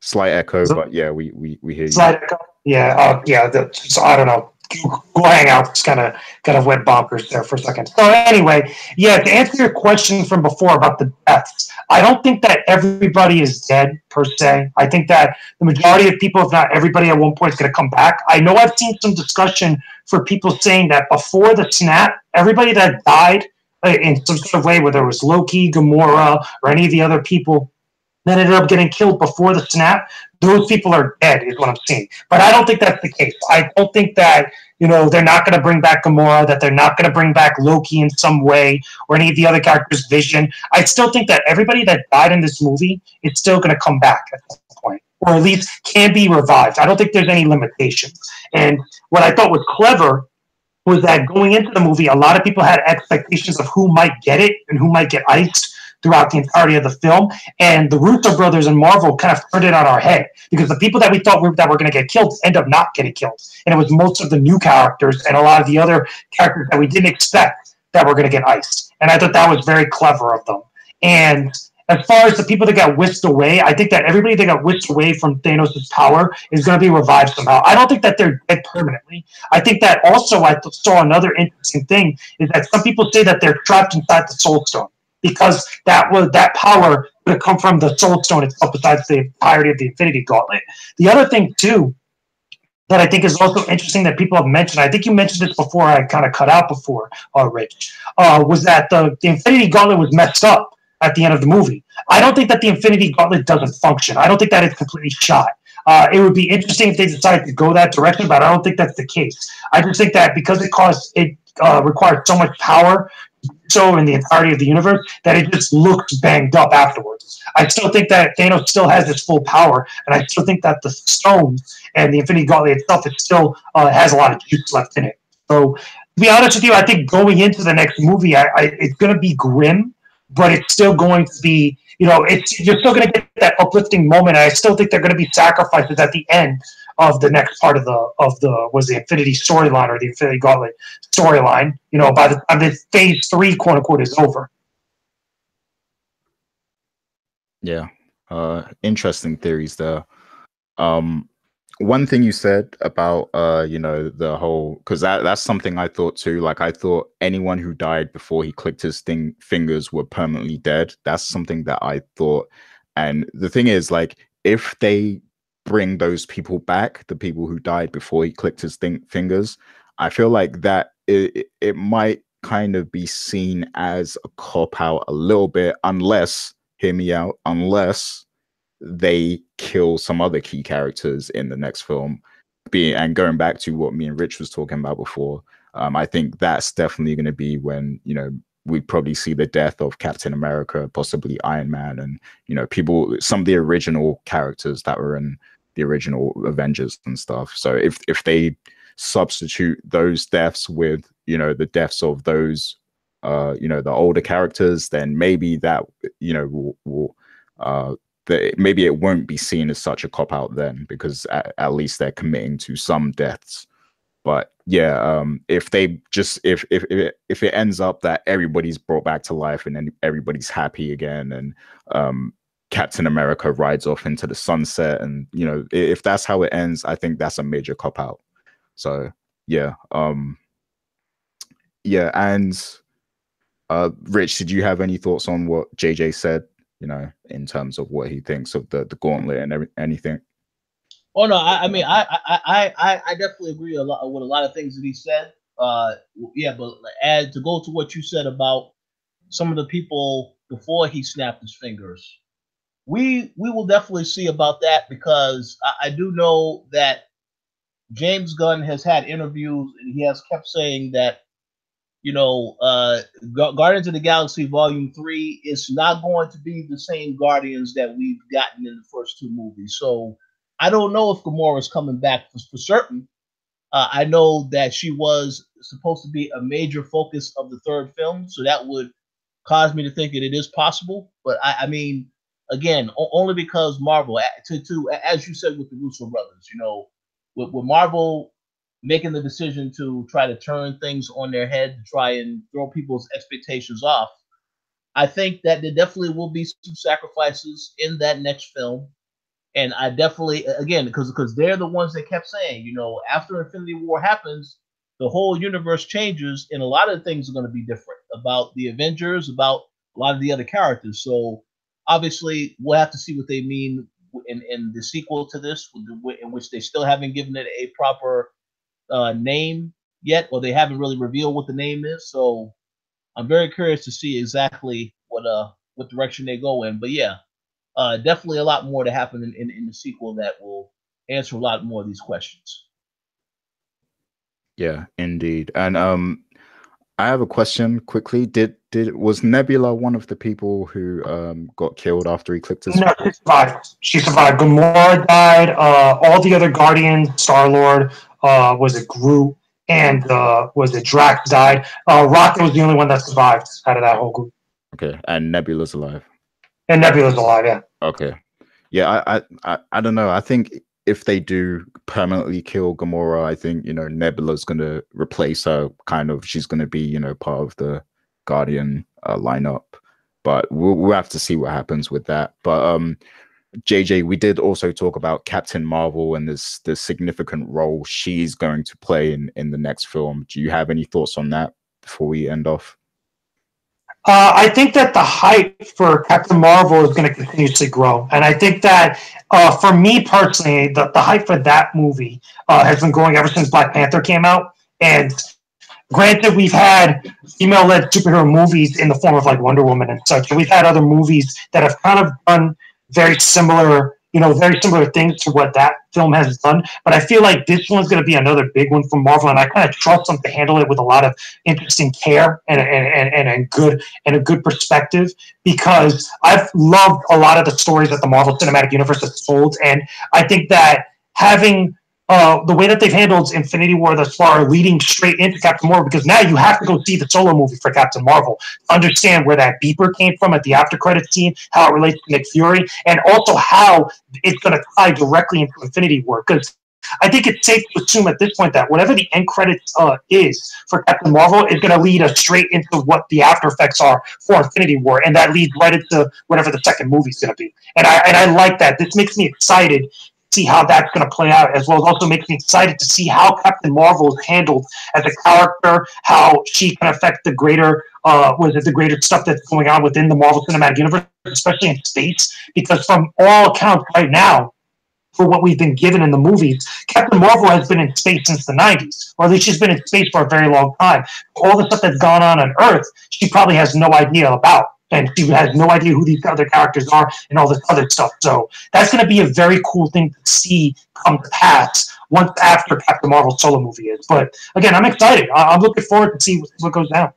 slight echo, but yeah, we hear you.
Slight echo. Yeah, so I don't know. Google Hangouts kind of went bonkers there for a second. So anyway, yeah, to answer your question from before about the deaths, I don't think that everybody is dead per se. I think that the majority of people, if not everybody, at one point is going to come back. I know I've seen some discussion for people saying that before the snap, everybody that died in some sort of way, whether it was Loki, Gamora, or any of the other people that ended up getting killed before the snap, those people are dead, is what I'm seeing. But I don't think that's the case. I don't think that, you know, they're not going to bring back Gamora, that they're not going to bring back Loki in some way, or any of the other characters, Vision. I still think that everybody that died in this movie is still going to come back at some point, or at least can be revived. I don't think there's any limitations. And what I thought was clever was that going into the movie, a lot of people had expectations of who might get it and who might get iced throughout the entirety of the film, and the Russo brothers and Marvel kind of turned it on our head, because the people that we thought were going to get killed end up not getting killed, and it was most of the new characters and a lot of the other characters that we didn't expect that were going to get iced, and I thought that was very clever of them. And as far as the people that got whisked away, I think that everybody that got whisked away from Thanos' power is going to be revived somehow. I don't think that they're dead permanently. I think that also I saw another interesting thing is that some people say that they're trapped inside the Soul Stone, because that power would have come from the Soul Stone itself, besides the entirety of the Infinity Gauntlet. The other thing, too, that I think is also interesting that people have mentioned, I think you mentioned it before, I kind of cut out before, Rich, was that the Infinity Gauntlet was messed up at the end of the movie. I don't think that the Infinity Gauntlet doesn't function. I don't think that it's completely shot. It would be interesting if they decided to go that direction, but I don't think that's the case. I just think that because it required so much power, so in the entirety of the universe, that it just looks banged up afterwards. I still think that Thanos still has its full power, and I still think that the stones and the Infinity Gauntlet itself, it still has a lot of juice left in it. So, to be honest with you, I think going into the next movie, it's going to be grim, but it's still going to be, you know, you're still going to get that uplifting moment. And I still think they're going to be sacrifices at the end of the next part of the Infinity storyline, or the Infinity Gauntlet storyline, you know, by the time the phase 3, quote unquote, is over.
Yeah. Interesting theories there. One thing you said about you know, the whole, because that's something I thought too. Like, I thought anyone who died before he clicked his fingers were permanently dead. That's something that I thought. And the thing is, like, if they bring those people back, the people who died before he clicked his fingers, I feel like that it might kind of be seen as a cop out a little bit, unless, hear me out, unless they kill some other key characters in the next film. And going back to what me and Rich was talking about before, I think that's definitely going to be when, you know, we'd probably see the death of Captain America, possibly Iron Man, and, you know, some of the original characters that were in the original Avengers and stuff. So if they substitute those deaths with, you know, the deaths of those, you know, the older characters, then maybe that, you know, will maybe it won't be seen as such a cop out then, because at least they're committing to some deaths. But yeah, if they just if it ends up that everybody's brought back to life and then everybody's happy again, and Captain America rides off into the sunset, and, you know, if that's how it ends, I think that's a major cop out. So yeah, yeah. And Rich, did you have any thoughts on what JJ said, you know, in terms of what he thinks of the gauntlet and anything?
Oh no, I mean, I definitely agree with a lot of things that he said. Yeah, but to go to what you said about some of the people before he snapped his fingers, we will definitely see about that, because I do know that James Gunn has had interviews and he has kept saying that, you know, Guardians of the Galaxy Volume 3 is not going to be the same Guardians that we've gotten in the first two movies. So I don't know if Gamora is coming back for certain. I know that she was supposed to be a major focus of the third film, so that would cause me to think that it is possible. But I mean, again, only because Marvel, as you said with the Russo brothers, you know, with Marvel making the decision to try to turn things on their head to try and throw people's expectations off, I think that there definitely will be some sacrifices in that next film. And I definitely, again, because they're the ones that kept saying, you know, after Infinity War happens, the whole universe changes, and a lot of things are going to be different about the Avengers, about a lot of the other characters. So obviously, we'll have to see what they mean in the sequel to this, in which they still haven't given it a proper name yet, or they haven't really revealed what the name is. So I'm very curious to see exactly what direction they go in. But yeah, definitely a lot more to happen in the sequel that will answer a lot more of these questions.
Yeah, indeed. And I have a question quickly. Was Nebula one of the people who got killed after Ecliptus?
No, she survived. She survived. Gamora died. All the other Guardians, Star-Lord, was it Groot, and was it Drax died. Rocket was the only one that survived out of that whole group.
Okay, and Nebula's alive.
And Nebula's alive, yeah.
Okay. Yeah, I don't know. I think if they do permanently kill Gamora, I think, you know, Nebula's going to replace her. Kind of, she's going to be, you know, part of the Guardian lineup. But we'll have to see what happens with that. But JJ, we did also talk about Captain Marvel and this significant role she's going to play in the next film. Do you have any thoughts on that before we end off?
I think that the hype for Captain Marvel is going to continuously grow. And I think that for me personally, the hype for that movie has been growing ever since Black Panther came out. And granted, we've had female-led superhero movies in the form of like Wonder Woman and such. And we've had other movies that have kind of done very similar things to what that film has done. But I feel like this one's going to be another big one from Marvel, and I kind of trust them to handle it with a lot of interesting care and a good perspective, because I've loved a lot of the stories that the Marvel Cinematic Universe has told, and I think that having the way that they've handled Infinity War thus far, leading straight into Captain Marvel, because now you have to go see the solo movie for Captain Marvel to understand where that beeper came from at the after credits scene, how it relates to Nick Fury, and also how it's going to tie directly into Infinity War. Because I think it's safe to assume at this point that whatever the end credits is for Captain Marvel is going to lead us straight into what the after effects are for Infinity War, and that leads right into whatever the second movie is going to be. And I like that. This makes me excited see how that's going to play out, as well as also makes me excited to see how Captain Marvel is handled as a character, how she can affect the greater the greater stuff that's going on within the Marvel Cinematic Universe, especially in space, because from all accounts right now, for what we've been given in the movies, Captain Marvel has been in space since the 90s, or at least she's been in space for a very long time. All the stuff that's gone on Earth, she probably has no idea about. And she has no idea who these other characters are and all this other stuff. So that's going to be a very cool thing to see come to pass once after Captain Marvel's solo movie is. But again, I'm excited. I'm looking forward to see what goes down.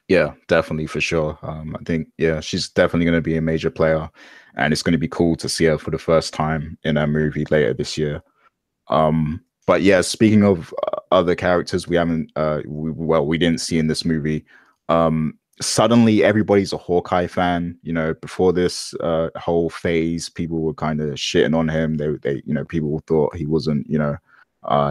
Yeah, definitely, for sure. I think, yeah, she's definitely going to be a major player, and it's going to be cool to see her for the first time in a movie later this year. But yeah, speaking of other characters we haven't, we didn't see in this movie. Suddenly everybody's a Hawkeye fan. You know, before this whole phase, people were kind of shitting on him. They you know, people thought he wasn't, you know,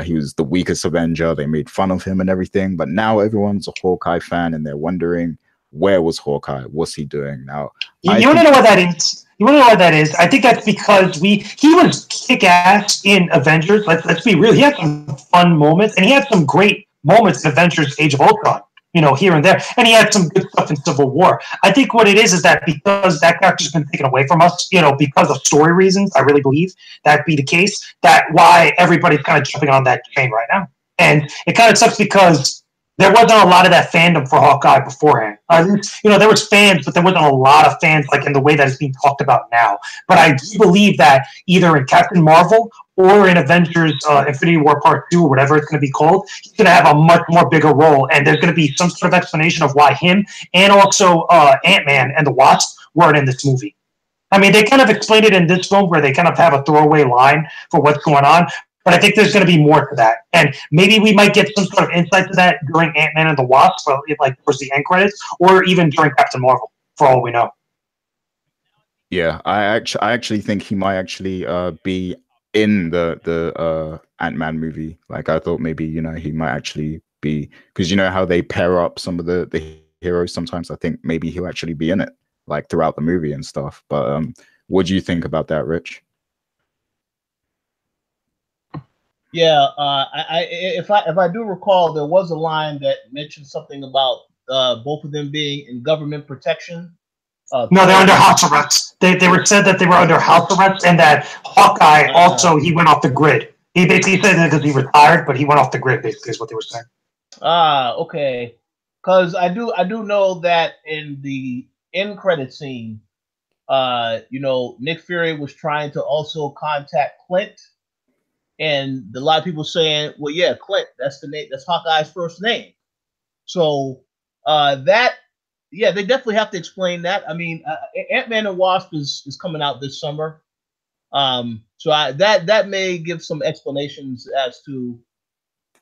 he was the weakest Avenger. They made fun of him and everything. But now everyone's a Hawkeye fan, and they're wondering, where was Hawkeye? What's he doing now?
You want to know what that is? You want to know what that is? I think that's because he was kick-ass in Avengers. Let's be real. He had some fun moments, and he had some great moments in Avengers Age of Ultron, you know, here and there. And he had some good stuff in Civil War. I think what it is that because that character's been taken away from us, you know, because of story reasons, I really believe that be the case, that why everybody's kind of jumping on that train right now. And it kind of sucks because there wasn't a lot of that fandom for Hawkeye beforehand. You know, there was fans, but there wasn't a lot of fans like in the way that it's being talked about now. But I do believe that either in Captain Marvel or in Avengers Infinity War Part 2 or whatever it's going to be called, he's going to have a much more bigger role. And there's going to be some sort of explanation of why him and also Ant-Man and the Wasp weren't in this movie. I mean, they kind of explained it in this film where they kind of have a throwaway line for what's going on. But I think there's going to be more to that. And maybe we might get some sort of insight to that during Ant-Man and the Wasp, like towards the end credits, or even during Captain Marvel, for all we know.
Yeah, I actually think he might actually be in the Ant-Man movie. Like, I thought maybe, you know, he might actually be, because you know how they pair up some of the heroes sometimes. I think maybe he'll actually be in it, like throughout the movie and stuff. But what do you think about that, Rich?
Yeah, if I do recall, there was a line that mentioned something about both of them being in government protection.
No, they're under house arrest. They were said that they were under house arrest, and that Hawkeye also, he went off the grid. He basically said that because he retired, but he went off the grid. Basically, is what they were saying.
Okay. Because I do know that in the end credit scene, you know, Nick Fury was trying to also contact Clint, and a lot of people saying, well, yeah, Clint, that's the name, that's Hawkeye's first name. So that. Yeah, they definitely have to explain that. I mean, Ant-Man and Wasp is coming out this summer, so that may give some explanations as to,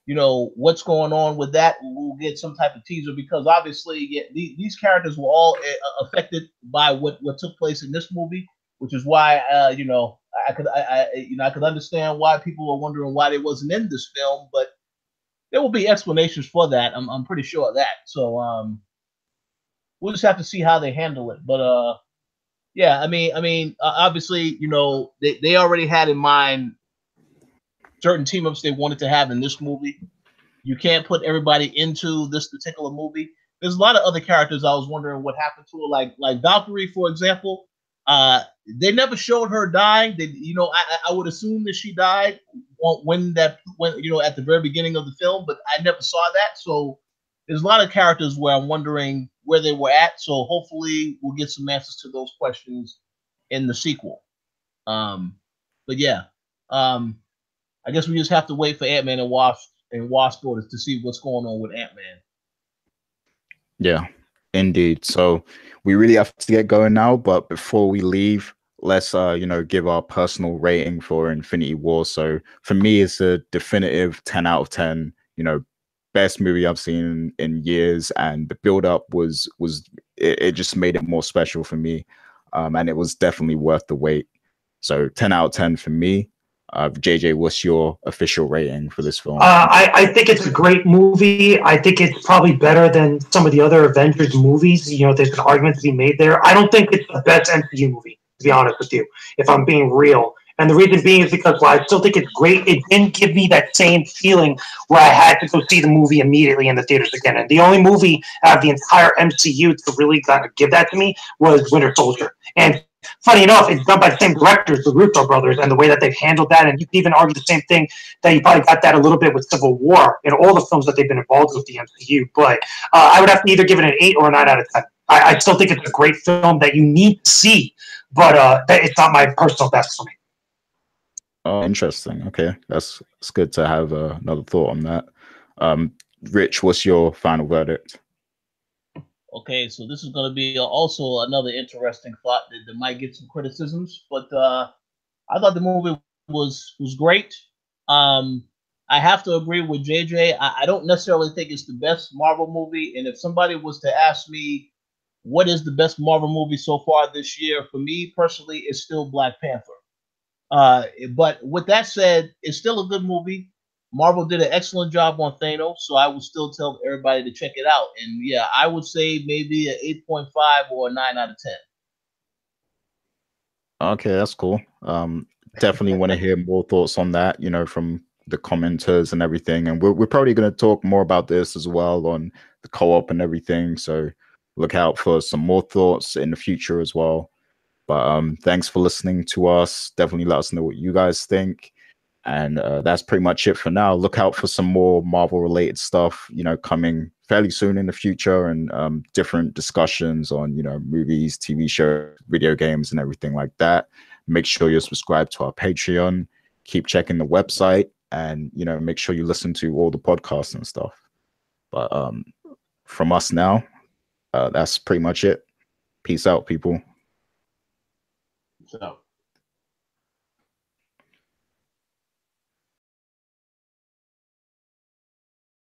you know, what's going on with that. We'll get some type of teaser because obviously, yeah, these characters were all affected by what took place in this movie, which is why you know, I could understand why people were wondering why they wasn't in this film, but there will be explanations for that. I'm pretty sure of that. So we'll just have to see how they handle it. But yeah, I mean, obviously, you know, they already had in mind certain team ups they wanted to have in this movie. You can't put everybody into this particular movie. There's a lot of other characters I was wondering what happened to, like Valkyrie, for example. They never showed her dying. You know, I would assume that she died when you know, at the very beginning of the film, but I never saw that. So there's a lot of characters where I'm wondering where they were at. So hopefully we'll get some answers to those questions in the sequel. But yeah, I guess we just have to wait for Ant-Man and Wasp to see what's going on with Ant-Man.
Yeah, indeed. So we really have to get going now. But before we leave, let's you know, give our personal rating for Infinity War. So for me, it's a definitive 10 out of 10. You know, best movie I've seen in years, and the build up was it just made it more special for me, and it was definitely worth the wait. So 10 out of 10 for me. JJ, what's your official rating for this film?
I think it's a great movie. I think it's probably better than some of the other Avengers movies. You know, there's an argument to be made there. I don't think it's the best MCU movie, to be honest with you, if I'm being real. And the reason being is because while I still think it's great, it didn't give me that same feeling where I had to go see the movie immediately in the theaters again. And the only movie out of the entire MCU to really kind of give that to me was Winter Soldier. And funny enough, it's done by the same directors, the Russo brothers, and the way that they've handled that. And you can even argue the same thing that you probably got that a little bit with Civil War and all the films that they've been involved with the MCU. But I would have to either give it an 8 or a 9 out of 10. I still think it's a great film that you need to see, but it's not my personal best for me.
Oh, interesting. Okay, it's good to have another thought on that. Rich, what's your final verdict?
Okay, so this is going to be also another interesting thought that might get some criticisms, but I thought the movie was great. I have to agree with JJ. I don't necessarily think it's the best Marvel movie, and if somebody was to ask me what is the best Marvel movie so far this year, for me personally, it's still Black Panther. But with that said, it's still a good movie. Marvel did an excellent job on Thanos, so I would still tell everybody to check it out. And yeah, I would say maybe an 8.5 or a 9 out of 10.
Okay, that's cool. Definitely want to hear more thoughts on that, you know, from the commenters and everything. And we're probably going to talk more about this as well on the co-op and everything. So look out for some more thoughts in the future as well. But thanks for listening to us. Definitely let us know what you guys think. And that's pretty much it for now. Look out for some more Marvel related stuff, you know, coming fairly soon in the future, and different discussions on, you know, movies, TV shows, video games, and everything like that. Make sure you're subscribed to our Patreon. keep checking the website, and make sure you listen to all the podcasts and stuff. But from us now, that's pretty much it. Peace out, people.
So.